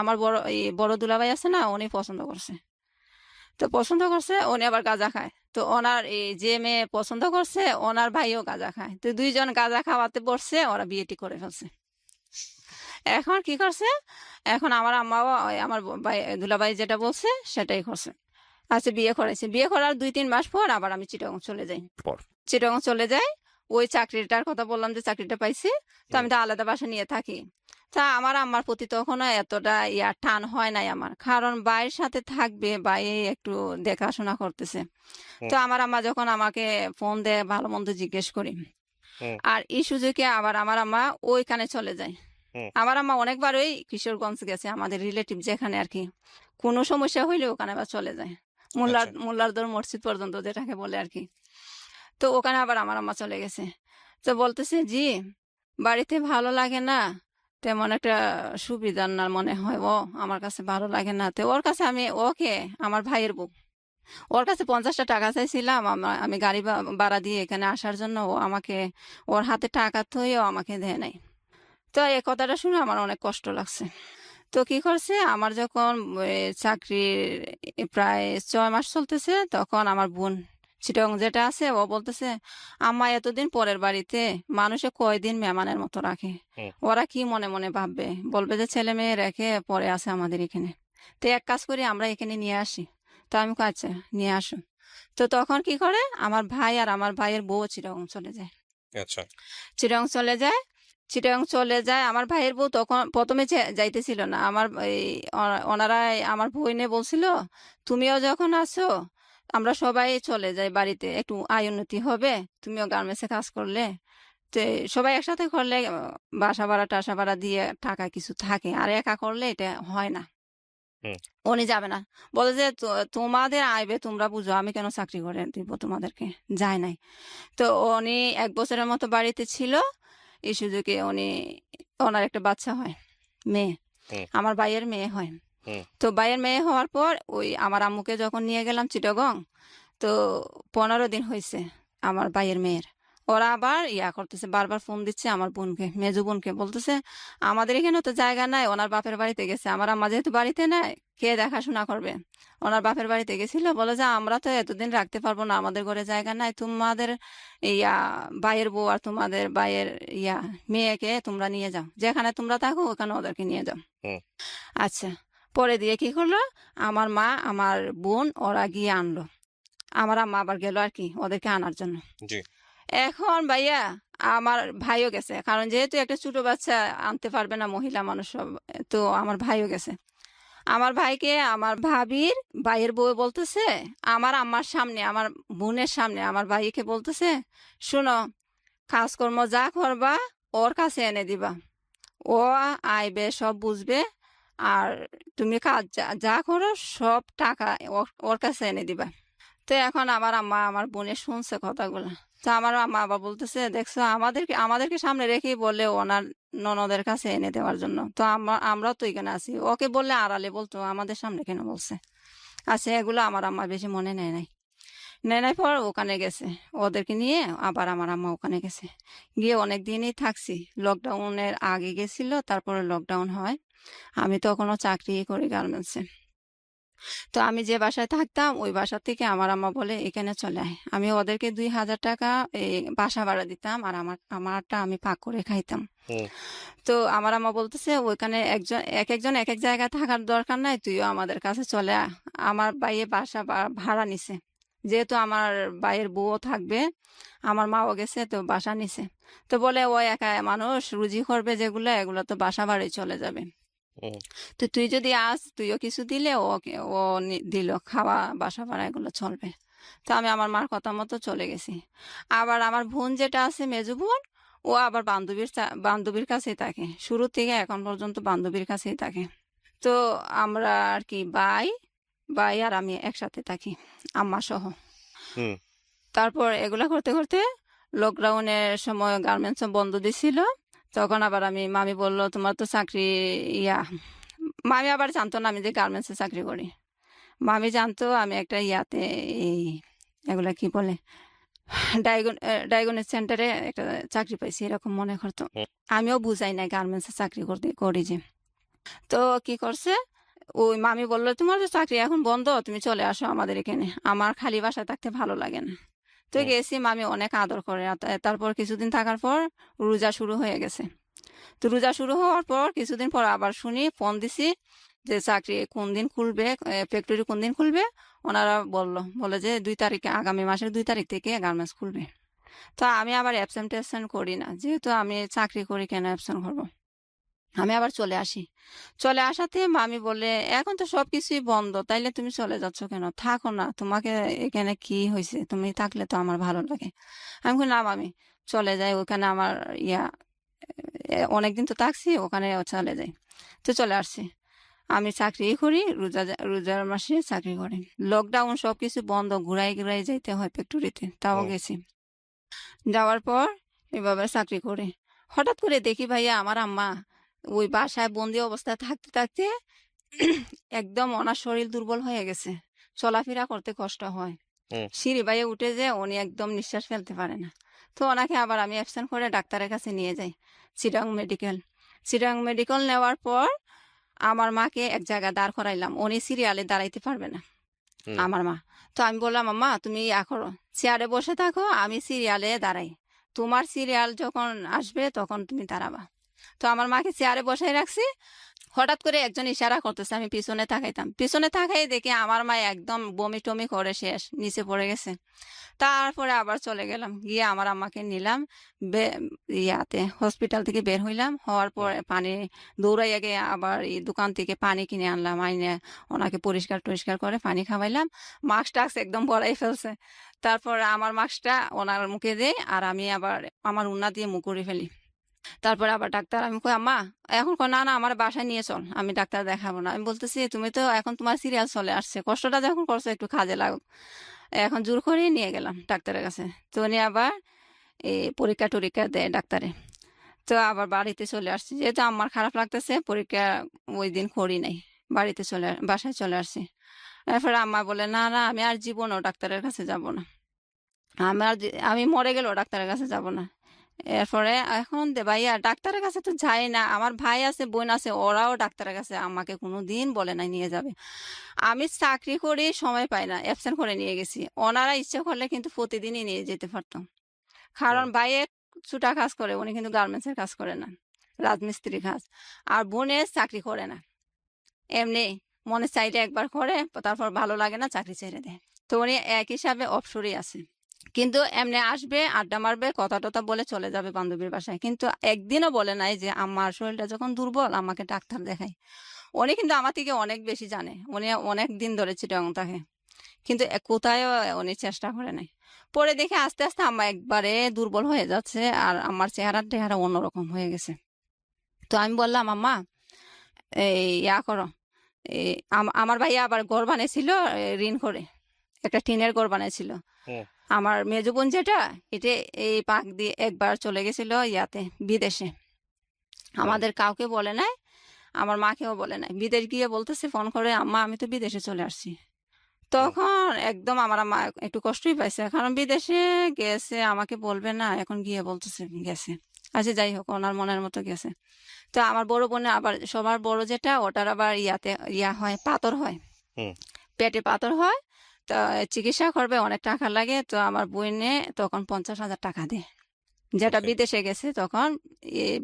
আমার বড় দুলাভাই আছে না, উনি পছন্দ করছে। তো পছন্দ করছে, উনি আবার গাঁজা খায়। তো ওনার এই যে মেয়ে পছন্দ করছে, ওনার ভাইও গাঁজা খায়। তো দুইজন গাঁজা খাওয়াতে বসছে, ওরা বিয়েটি করে ফেলছে। এখন কি করছে, এখন আমার আম্মাও আমার দুলাভাই যেটা বলছে সেটাই করছে। আচ্ছা বিয়ে করেছে, বিয়ে করার 2-3 মাস পর আবার আমি চিটাগং চলে যাই। পর। চিটাগং চলে যাই, ওই চাকরিটার কথা বললাম যে চাকরিটা পাইছি। তো হুম। আমি তো আলাদা বাসা নিয়ে থাকি। তা আমার আম্মার প্রতি তখনও এতটা টান হয় নাই আমার, কারণ ভাইয়ের সাথে থাকবে, ভাই একটু দেখাশোনা করতেছে। হুম। তো আমার আম্মা যখন আমাকে ফোন দেয়, ভালো মন্দ জিজ্ঞেস করি। হুম। আর এই সুযোগে আবার আমার আম্মা ওইখানে চলে যায়। হুম। আমার আম্মা অনেকবার ওই কিশোরগঞ্জ গেছে, আমাদের রিলেটিভ যেখানে আর কি। কোনো সমস্যা হইলে ওখানে আবার চলে যায়, আচ্ছা। মোল্লারদর মসজিদ পর্যন্ত যেটাকে বলে আর কি। তো ওখানে আবার আমার আম্মা চলে গেছে। তো বলতেছে, জি, বাড়িতে ভালো লাগে না, তেমন একটা সুবিধার না মনে হয়, ও আমার কাছে ভালো লাগে না। তো ওর কাছে আমি, ওকে, আমার ভাইয়ের বউ, ওর কাছে 50টা টাকা চাইছিলাম, আমি গাড়ি ভাড়া দিয়ে এখানে আসার জন্য। ও আমাকে, ওর হাতে টাকা থইও আমাকে দেয় নাই। তো এই কথাটা শুনে আমার অনেক কষ্ট লাগছে। তো কি করছে, আমার যখন চাকরির প্রায় 6 মাস চলতেছে, তখন আমার বোন চিটং যেটা আছে, ও বলতেছে, আম্মা এতদিন পরের বাড়িতে মানুষে কয়দিন মেহমানের মতো রাখে, হুম। ওরা কি মনে মনে ভাববে, বলবে যে ছেলে মেয়ে রেখে পরে আছে আমাদের এখানে। তো এক কাজ করি, আমরা এখানে নিয়ে আসি। তো আমি কই, আচ্ছা নিয়ে আসো। তো তখন কি করে, আমার ভাই আর আমার ভাইয়ের বউ চিটং চলে যায়। আচ্ছা। চিটং চলে যায়। চিটং চলে যায়, আমার ভাইয়ের বউ তখন প্রথমে যাইতেছিল না। আমার এই ওনারা, আমার বইনে বলছিল, তুমিও যখন আসো, আমরা সবাই চলে যাই বাড়িতে, একটু আয় উন্নতি হবে, তুমিও গার্মেন্টসে কাজ করলে, তো সবাই একসাথে করলে বাসা ভাড়া টাসা ভাড়া দিয়ে টাকা কিছু থাকে, আর একা করলে এটা হয় না। হুম। উনি যাবে না, বলে যে, তোমাদের আইবে তোমরা বুঝো, আমি কেন চাকরি করে দিব তোমাদেরকে, যায় নাই। তো উনি 1 বছরের মতো বাড়িতে ছিল। এই সুযোগে উনি, ওনার একটা বাচ্চা হয়, মেয়ে, হুম। আমার ভাইয়ের মেয়ে হয়। হুম। তো ভাইয়ের মেয়ে হওয়ার পর ওই আমার আম্মুকে যখন নিয়ে গেলাম চিটাগং, তো 15 দিন হয়েছে আমার ভাইয়ের মেয়ের। ওরা আবার করতেছে, বারবার ফোন দিচ্ছে আমার বোনকে, মেজো বোনকে, বলতেছে, আমাদের এখানে তো জায়গা নাই, ওনার বাপের বাড়িতে গেছে। আমার আম্মা যেহেতু বাড়িতে নাই, কে দেখাশোনা করবে? ওনার বাপের বাড়িতে গেছিল, বলে যে, আমরা তো এতদিন রাখতে পারবো না, আমাদের ঘরে জায়গা নাই, তোমাদের ইয়া ভাইয়ের বউ আর তোমাদের ভাইয়ের ইয়া মেয়েকে তোমরা নিয়ে যাও, যেখানে তোমরা থাকো ওখানে ওদেরকে নিয়ে যাও। হুম। আচ্ছা, পরে দিয়ে কি করলো, আমার মা, আমার বোন, ওরা গিয়ে আনলো। আমার আম্মা আবার গেল আর কি ওদেরকে আনার জন্য। জি। এখন ভাইয়া, আমার ভাইও গেছে, কারণ যেহেতু একটা ছোট বাচ্চা আনতে পারবে না মহিলা মানুষ সব, তো আমার ভাইও গেছে। আমার ভাইকে আমার ভাবির ভাইয়ের বউ বলতেছে, আমার আম্মার সামনে, আমার বোনের সামনে আমার ভাইকে বলতেছে, শোনো, কাজকর্ম যা করবা ওর কাছে এনে দিবা, ও আইবে, সব বুঝবে, আর তুমি কাজ যা যা করো সব টাকা ওর কাছে এনে দিবা। তো এখন আমার আম্মা আমার বোনের শুনছে কথাগুলো। তো আমার আম্মা আবার বলতেছে, দেখছো, আমাদেরকে আমাদেরকে সামনে রেখেই বলে ওনার ননদের কাছে এনে দেওয়ার জন্য। তো আমরাও তো এখানে আছি, ওকে বললে আড়ালে বলতো, আমাদের সামনে কেন বলছে? আচ্ছা, এগুলো আমার আম্মা বেশি মনে নেয় নাই। নেয় নাই পর ওখানে গেছে, ওদেরকে নিয়ে আবার আমার আম্মা ওখানে গেছে। গিয়ে অনেক দিনই থাকছি। লকডাউনের আগে গেছিল, তারপরে লকডাউন হয়। আমি তখনও চাকরি করি গার্মেন্টসে। তো আমি যে বাসায় থাকতাম ওই বাসা থেকে আমার আম্মা বলে এখানে চলে আয়। আমি ওদেরকে 2,000 টাকা এই বাসা ভাড়া দিতাম, আর আমারটা আমি পাক করে খাইতাম। হুম তো আমার আম্মা বলতেছে ওইখানে একজন এক এক জায়গায় থাকার দরকার নাই, তুইও আমাদের কাছে চলে আয়। আমার ভাইয়ে বাসা ভাড়া নিছে, যেহেতু আমার ভাইয়ের বউও থাকবে, আমার মাও গেছে তো বাসা নিছে। তো বলে ও একা মানুষ, রুজি করবে যেগুলো এগুলো তো বাসা ভাড়াই চলে যাবে। হুম তো তুই যদি তুইও কিছু দিলে ও দিল খাওয়া বাসা ভাড়া এগুলো চলবে। তো আমি আমার মার কথা মতো চলে গেছি। আবার আমার বোন যেটা আছে, মেজো বোন, ও আবার বান্ধবীর কাছেই থাকে, শুরু থেকে এখন পর্যন্ত বান্ধবীর কাছেই থাকে। তো আমরা আর কি ভাই ভাই আর আমি একসাথে থাকি, আম্মা সহ। হুম তারপর এগুলা করতে করতে লকডাউনের সময় গার্মেন্টস বন্ধ দিছিল। তখন আবার মামি বলল তোমার তো চাকরি ইয়া মামি আবার জানতো না আমি যে গার্মেন্টসে চাকরি করি। মামি জানতো আমি একটা ইয়াতে এই এগুলা কি বলে ডায়াগনস্টিক সেন্টারে একটা চাকরি পাইছি এরকম মনে করতো। হুম আমিও বুঝাই নাই গার্মেন্টসে চাকরি করতে করি যে। তো কি করছে, ওই মামি বললো তোমার তো চাকরি এখন বন্ধ, তুমি চলে আসো আমাদের এখানে, আমার খালি বাসায় থাকতে ভালো লাগে না। তো হুম গেছি, মামি অনেক আদর করে। আর তারপর কিছুদিন থাকার পর রোজা শুরু হয়ে গেছে। তো রোজা শুরু হওয়ার পর কিছুদিন পর আবার শুনি, ফোন দিছি যে চাকরি কোন দিন খুলবে, ফ্যাক্টরি কোন দিন খুলবে। ওনারা বলে যে 2 তারিখে, আগামী মাসের 2 তারিখ থেকে গার্মেন্টস খুলবে। তো আমি আবার অ্যাবসেন্ট ট্যাবসেন্ট করি না, যেহেতু আমি চাকরি করি কেন অ্যাবসেন্ট করবো। আমি আবার চলে আসি। চলে আসাতে মামি বলে এখন তো সবকিছুই বন্ধ, তাইলে তুমি চলে যাচ্ছ কেন, থাকো না, তোমাকে এখানে কি হয়েছে, তুমি থাকলে তো আমার ভালো লাগে। আমি বলি, না মামি চলে যাই, ওখানে আমার ইয়া অনেকদিন তো থাকছি, ওখানে চলে যাই। তো চলে আসছি। আমি চাকরি করি, রোজার মাসে চাকরি করি। লকডাউন সবকিছু বন্ধ, ঘুরাই ঘুরাই যাইতে হয় ফ্যাক্টরিতে, তাও হুম গেছি। যাওয়ার পর এভাবে চাকরি করে হঠাৎ করে দেখি ভাইয়া আমার আম্মা ওই বাসায় বন্দি অবস্থায় থাকতে থাকতে একদম ওনার শরীর দুর্বল হয়ে গেছে, চলাফেরা করতে কষ্ট হয়। হুম সিঁড়ি বাইয়ে উঠে যে উনি একদম নিঃশ্বাস ফেলতে পারে না। তো ওনাকে আবার আমি অ্যাবসেন্ট করে ডাক্তারের কাছে নিয়ে যাই, চিটাং মেডিকেল নেওয়ার পর আমার মাকে এক জায়গায় দাঁড় করাইলাম, উনি সিরিয়ালে দাঁড়াইতে পারবে না হুম আমার মা। তো আমি বললাম আম্মা তুমি ইয়া করো, চেয়ারে বসে থাকো, আমি সিরিয়ালে দাঁড়াই, তোমার সিরিয়াল যখন আসবে তখন তুমি দাঁড়াবা। তো আমার মাকে চেয়ারে বসাই রাখছি। হঠাৎ করে একজন ইশারা করতেছে, আমি পিছনে তাকাইতাম, পিছনে তাকাই দেখি আমার মা একদম বমি টমি করে শেষ, নিচে পড়ে গেছে। তারপরে আবার চলে গেলাম, গিয়ে আমার আম্মাকে নিলাম, ইয়াতে হসপিটাল থেকে বের হইলাম, হওয়ার পর হুম পানি দৌড়াইয়া গিয়ে আবার এই দোকান থেকে পানি কিনে আনলাম, আইনে ওনাকে পরিষ্কার টরিষ্কার করে পানি খাওয়াইলাম। মাস্ক টাস্ক একদম পরাই ফেলছে। তারপর আমার মাস্কটা ওনার মুখে দেই, আর আমি আবার আমার উন্না দিয়ে মুখ করে ফেলি। তারপরে আবার ডাক্তার, আমি কই আম্মা, এখন কয় না না আমার বাসায় নিয়ে চল, আমি ডাক্তার দেখাবো না। আমি বলতেছি তুমি তো এখন তোমার সিরিয়াল চলে আসছে, কষ্টটা যখন করছো একটু কাজে লাগুক। এখন জোর করে নিয়ে গেলাম ডাক্তারের কাছে। তো উনি আবার এই পরীক্ষা টরীক্ষা দেয় ডাক্তারে। তো আবার বাড়িতে চলে আসছি, যেহেতু আমার খারাপ লাগতেছে, পরীক্ষা ওই দিন করি নাই, বাসায় চলে আসছি। এরপরে আম্মা বলে না না আমি আর জীবনও ডাক্তারের কাছে যাব না, আমি মরে গেলেও ডাক্তারের কাছে যাব না। এরপরে এখন ভাইয়া ডাক্তারের কাছে তো যাই না, আমার ভাই আছে বোন আছে, ওরাও ডাক্তারের কাছে আমাকে কোনো দিন বলে নাই নিয়ে যাবে। আমি চাকরি করি সময় পাই না, অ্যাবসেন্ট করে নিয়ে গেছি। ওনারা ইচ্ছা করলে কিন্তু প্রতিদিনই নিয়ে যেতে পারতাম, কারণ হুম ভাইয়ের ছুটা কাজ করে, উনি কিন্তু গার্মেন্টসের কাজ করে না, রাজমিস্ত্রি কাজ। আর বোনের চাকরি করে না, এমনি মনে চাইলে একবার করে, তারপর ভালো লাগে না চাকরি ছেড়ে দেয়। তো উনি এক হিসাবে অবসরই আছে, কিন্তু এমনি আসবে আড্ডা মারবে কথা টথা বলে চলে যাবে বান্ধবীর বাসায়, কিন্তু একদিনও বলে নাই যে আমার শরীরটা যখন দুর্বল আমাকে ডাক্তার দেখাই। উনি কিন্তু আমার থেকে অনেক বেশি জানে, উনি অনেক দিন ধরে চিটাগাং থাকে, কিন্তু কোথায়ও উনি চেষ্টা করে নাই। পরে দেখে আস্তে আস্তে আম্মা একবারে দুর্বল হয়ে যাচ্ছে, আর আমার চেহারা অন্যরকম হয়ে গেছে। তো আমি বললাম আম্মা এই ইয়া করো, এই আমার ভাইয়া আবার ঘর বানিয়েছিল, ঋণ করে একটা টিনের ঘর বানিয়েছিল। হুম আমার মেজো বোন যেটা, এটা এই পাক দিয়ে একবার চলে গেছিল ইয়াতে বিদেশে, হুম আমাদের কাউকে বলে নাই, আমার মাকেও বলে নাই। বিদেশ গিয়ে বলতেছে ফোন করে আম্মা আমি তো বিদেশে চলে আসছি। হুম তখন একদম আমার মা একটু কষ্টই পাইছে, কারণ বিদেশে গেছে আমাকে বলবে না, এখন গিয়ে বলতেছে গেছে। আচ্ছা যাই হোক, ওনার মনের মতো গেছে। তো আমার বড় বোনের আবার সবার বড় যেটা, ওটার আবার ইয়া হয়, পাথর হয়। হুম। পেটে পাথর হয়, তো চিকিৎসা করবে, অনেক টাকা লাগে। তো আমার বোনে তখন 50,000 টাকা দেয়, যেটা ওকে। বিদেশে গেছে তখন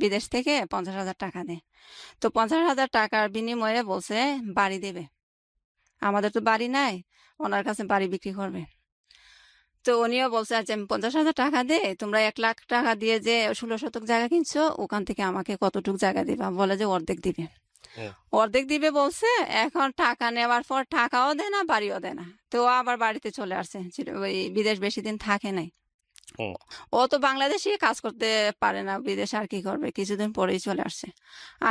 বিদেশ থেকে 50,000 টাকা দেয়। তো 50,000 টাকার বিনিময়ে বলছে বাড়ি দেবে। আমাদের তো বাড়ি নাই, ওনার কাছে বাড়ি বিক্রি করবে। তো উনিও বলছে আচ্ছা আমি 50,000 টাকা দে, তোমরা 1,00,000 টাকা দিয়ে যে 16 শতক জায়গা কিনছো ওখান থেকে আমাকে কতটুক জায়গা দিবা, বলে যে অর্ধেক দিবে। হুম। অর্ধেক দিবে বলছে। এখন টাকা নেওয়ার পর টাকাও দেয় না, বাড়িও দেয় না। তো ও আবার বাড়িতে চলে আসছে, ওই বিদেশ বেশি দিন থাকে নাই। হুম। ও তো বাংলাদেশে কাজ করতে পারে না, বিদেশে আর কি করবে, কিছুদিন পরেই চলে আসছে।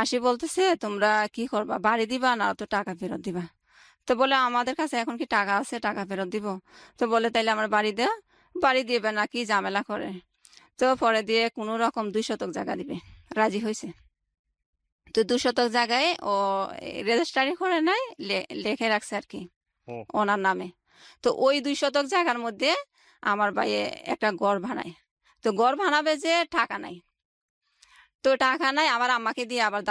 আসি বলতেছে তোমরা কি করবা, বাড়ি দিবা না তো টাকা ফেরত দিবা? তো বলে আমাদের কাছে এখন কি টাকা আছে, টাকা ফেরত দিব? তো বলে তাইলে আমার বাড়ি দেও। বাড়ি দিবে না, কি ঝামেলা করে। তো পরে দিয়ে কোনো রকম 2 শতক জায়গা দিবে, রাজি হয়েছে। তো 2 শতক জায়গায় ও রেজিস্ট্রারি করে নাই, লেখে রাখছে আর কি হুম। ওনার নামে। তো ওই 2 শতক জায়গার মধ্যে আমার ভাই একটা ঘর বানায়। তো ঘর বানাবে যে টাকা নাই। তো টাকা নাই, আমার আম্মাকে দিয়ে আবার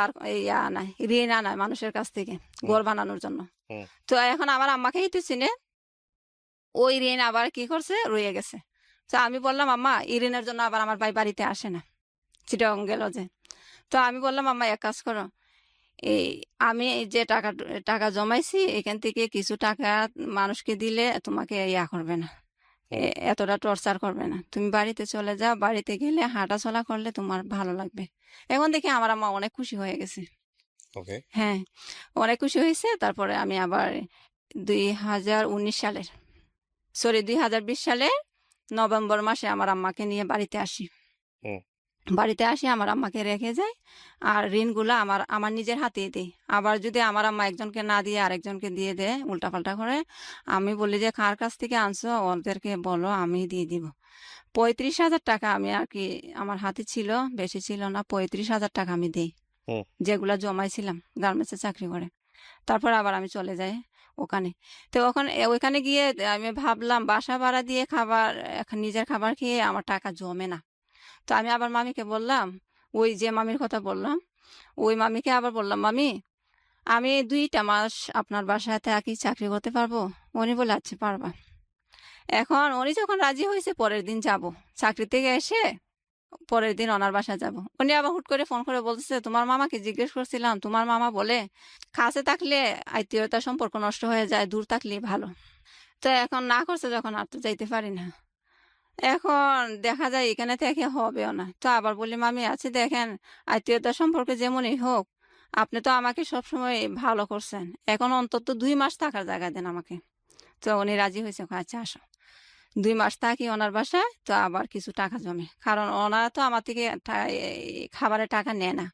ইয়া আনায়, ঋণ আনায় মানুষের কাছ থেকে হুম। ঘর বানানোর জন্য। হুম। তো এখন আমার আম্মাকেই তো চিনে, ওই ঋণ আবার কি করছে, রয়ে গেছে। তো আমি বললাম আম্মা এই ঋণের জন্য আবার আমার ভাই বাড়িতে আসে না, চিটাগং গেল যে। তো আমি বললাম আম্মা এক কাজ করো, এই আমি এই যে টাকা টাকা জমাইছি এখান থেকে কিছু টাকা মানুষকে দিলে তোমাকে ইয়া করবে না, হুম। এতটা টর্চার করবে না। তুমি বাড়িতে চলে যাও, বাড়িতে গেলে হাঁটা চলা করলে তোমার ভালো লাগবে। এখন দেখি আমার আম্মা অনেক খুশি হয়ে গেছে। ওকে। হ্যাঁ, অনেক খুশি হয়েছে। তারপরে আমি আবার 2019 সালের, সরি 2020 সালের নভেম্বর মাসে আমার আম্মাকে নিয়ে বাড়িতে আসি। হুম। বাড়িতে আসি, আমার আম্মাকে রেখে যাই। আর ঋণগুলো আমার আমার নিজের হাতেই দিই। আবার যদি আমার আম্মা একজনকে না দিয়ে আরেকজনকে দিয়ে দেয় উল্টাপাল্টা করে, আমি বলি যে কার কাছ থেকে আনছো ওদেরকে বলো আমি দিয়ে দিব। 35,000 টাকা আমি আর কি আমার হাতে ছিল, বেশি ছিল না, 35,000 টাকা আমি দিই, হুম। যেগুলা জমাইছিলাম গার্মেন্টসে চাকরি করে। তারপর আবার আমি চলে যাই ওখানে। তো ওখানে গিয়ে আমি ভাবলাম বাসা ভাড়া দিয়ে খাবার, এখন নিজের খাবার খেয়ে আমার টাকা জমে না। তো আমি আবার মামিকে বললাম, ওই যে মামির কথা বললাম, ওই মামিকে আবার বললাম মামি আমি 2টা মাস আপনার বাসায় থাকি, চাকরি করতে পারবো? উনি বলে আচ্ছা পারবা। এখন উনি যখন রাজি হয়েছে পরের দিন যাব, চাকরি থেকে এসে পরের দিন ওনার বাসায় যাব। উনি আবার হুট করে ফোন করে বলতেছে তোমার মামাকে জিজ্ঞেস করছিলাম, তোমার মামা বলে কাছে থাকলে আত্মীয়তার সম্পর্ক নষ্ট হয়ে যায়, দূর থাকলে ভালো। তো এখন না করছে যখন, আর তো যাইতে পারি না। এখন দেখা যায় এখানে থেকে হবেও না। তো আবার বলি মামি আছে দেখেন, আত্মীয়তার সম্পর্কে যেমনই হোক, আপনি তো আমাকে সবসময় ভালো করছেন, এখন অন্তত 2 মাস থাকার জায়গা দেন আমাকে। তো উনি রাজি হয়েছে, কয়, আচ্ছা আসো। 2 মাস থাকি ওনার বাসায়, তো আবার কিছু টাকা জমে, কারণ ওনারা তো আমার থেকে খাবারের টাকা নেয় না।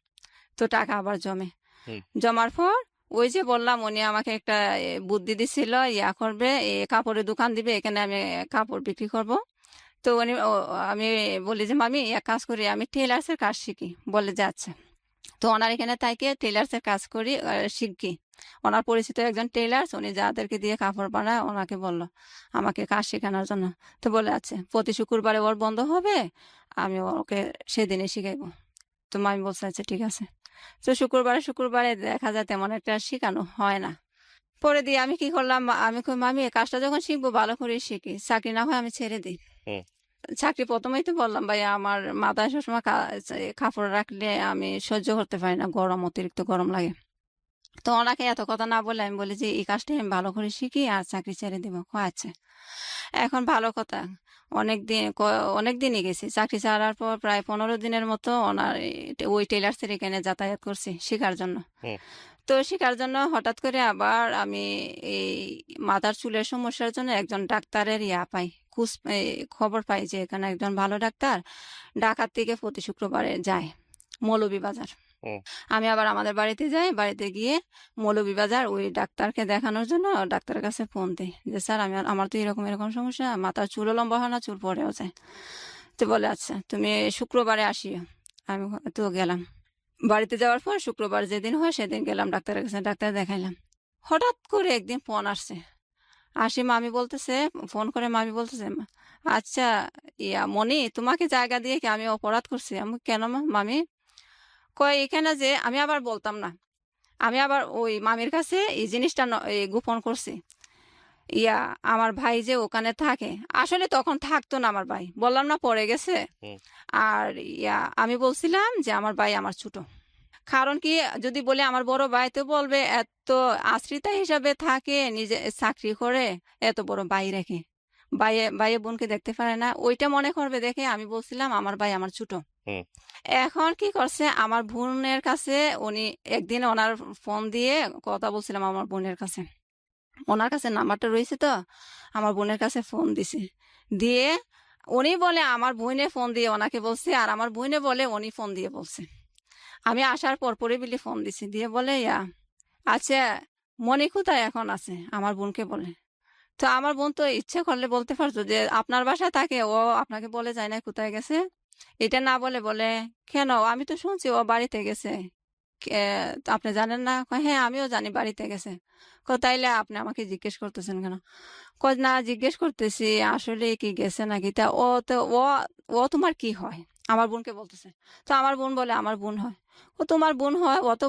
তো টাকা আবার জমে। হুম। জমার পর ওই যে বললাম উনি আমাকে একটা বুদ্ধি দিছিল, ইয়া করবে, কাপড়ের দোকান দিবে, এখানে আমি কাপড় বিক্রি করব। তো উনি আমি বলি যে মামি এক কাজ করি, আমি টেলার্সের কাজ শিখি, বলে যে আচ্ছা। তো ওনার এখানে তাইকে টেলার্সের কাজ করি, শিখি। ওনার পরিচিত একজন টেলার্স, উনি যাদেরকে দিয়ে কাপড় বানায় ওনাকে বললো আমাকে কাজ শেখানোর জন্য। তো বলে আছে প্রতি শুক্রবারে ওর বন্ধ হবে, আমি ওকে সেদিনে শিখাইবো। তো মামি বলছে আচ্ছা ঠিক আছে। তো শুক্রবারে শুক্রবারে দেখা যায় তেমন একটা শেখানো হয় না। পরে দিয়ে আমি কি করলাম, আমি কই মামি এই কাজটা যখন শিখবো ভালো করে শিখি, চাকরি না হয় আমি ছেড়ে দিই। হুম। চাকরি প্রথমেই তো বললাম ভাইয়া আমার মাথায় সবসময় কাপড় রাখলে আমি সহ্য করতে পারি না, গরম, অতিরিক্ত গরম লাগে। তো ওনাকে এত কথা না বলে আমি বলি যে এই কাজটাই আমি ভালো করে শিখি আর চাকরি ছেড়ে দিব। কয় আচ্ছা। এখন ভালো কথা, অনেক দিনই গেছি, চাকরি ছাড়ার পর প্রায় 15 দিনের মতো ওনার ওই টেলার্সের এখানে যাতায়াত করছি শেখার জন্য। হুম। তো শেখার জন্য হঠাৎ করে আবার আমি এই মাথার চুলের সমস্যার জন্য একজন ডাক্তারের পাই, খবর পাই যে এখানে একজন ভালো ডাক্তার ঢাকার থেকে প্রতি শুক্রবারে যায় মৌলভীবাজার। হুম। আমি আবার আমাদের বাড়িতে যাই, বাড়িতে গিয়ে মৌলভীবাজার ওই ডাক্তারকে দেখানোর জন্য ডাক্তারের কাছে ফোন দিই যে স্যার আমার তো এরকম এরকম সমস্যা, মাথার চুলও লম্বা হয় না, চুল পড়েও যায়। তো বলে আচ্ছা তুমি শুক্রবারে আসিও। আমি তো গেলাম। বাড়িতে যাওয়ার পর শুক্রবার যেদিন হয় সেদিন গেলাম ডাক্তারের কাছে, ডাক্তার দেখাইলাম। হঠাৎ করে একদিন ফোন আসছে, আসি মামি বলতেছে, ফোন করে মামি বলতেছে আচ্ছা মনি তোমাকে জায়গা দিয়ে কি আমি অপরাধ করছি? আমি কেন মামি? কয় এখানে যে, আমি আবার বলতাম না, আমি আবার ওই মামির কাছে এই জিনিসটা গোপন করছি। ইয়া আমার ভাই যে ওখানে থাকে, আসলে তখন থাকতো না আমার ভাই, বললাম না পড়ে গেছে। হুম। আর আমি বলছিলাম যে আমার ভাই আমার ছোট। কারণ কি, যদি বলে আমার বড় ভাই তো বলবে এত আশ্রিতা হিসাবে থাকে, নিজে চাকরি করে, এত বড় ভাই রেখে ভাইয়ে বোনকে দেখতে পারে না, ওইটা মনে করবে দেখে আমি বলছিলাম আমার ভাই আমার ছোট। হুম। এখন কি করছে আমার বোনের কাছে, উনি একদিন ওনার ফোন দিয়ে কথা বলছিলাম আমার বোনের কাছে, ওনার কাছে নাম্বারটা রয়েছে তো, আমার বোনের কাছে ফোন দিছে, দিয়ে উনি বলে আমার বোনে ফোন দিয়ে ওনাকে বলছে, আর আমার বোনে বলে উনি ফোন দিয়ে বলছে। আমি আসার পর পরে বিলি ফোন দিছি, দিয়ে বলে আচ্ছা মনি কোথায় এখন আছে, আমার বোনকে বলে। তো আমার বোন তো ইচ্ছে করলে বলতে পারতো যে আপনার বাসায় থাকে, ও আপনাকে বলে যায় না কোথায় গেছে। এটা না বলে বলে কেন, আমি তো শুনছি ও বাড়িতে গেছে। আপনি জানেন না? কয়, হ্যাঁ আমিও জানি বাড়িতে গেছে। তাইলে আপনি আমাকে জিজ্ঞেস করতেছেন কেন? কয় না, জিজ্ঞেস করতেছি আসলে কি গেছে নাকি। তা ও তোমার কি হয়? আমার বোনকে বলতেছে। তো আমার বোন বলে আমার বোন হয়। ও তোমার বোন হয়, ও তো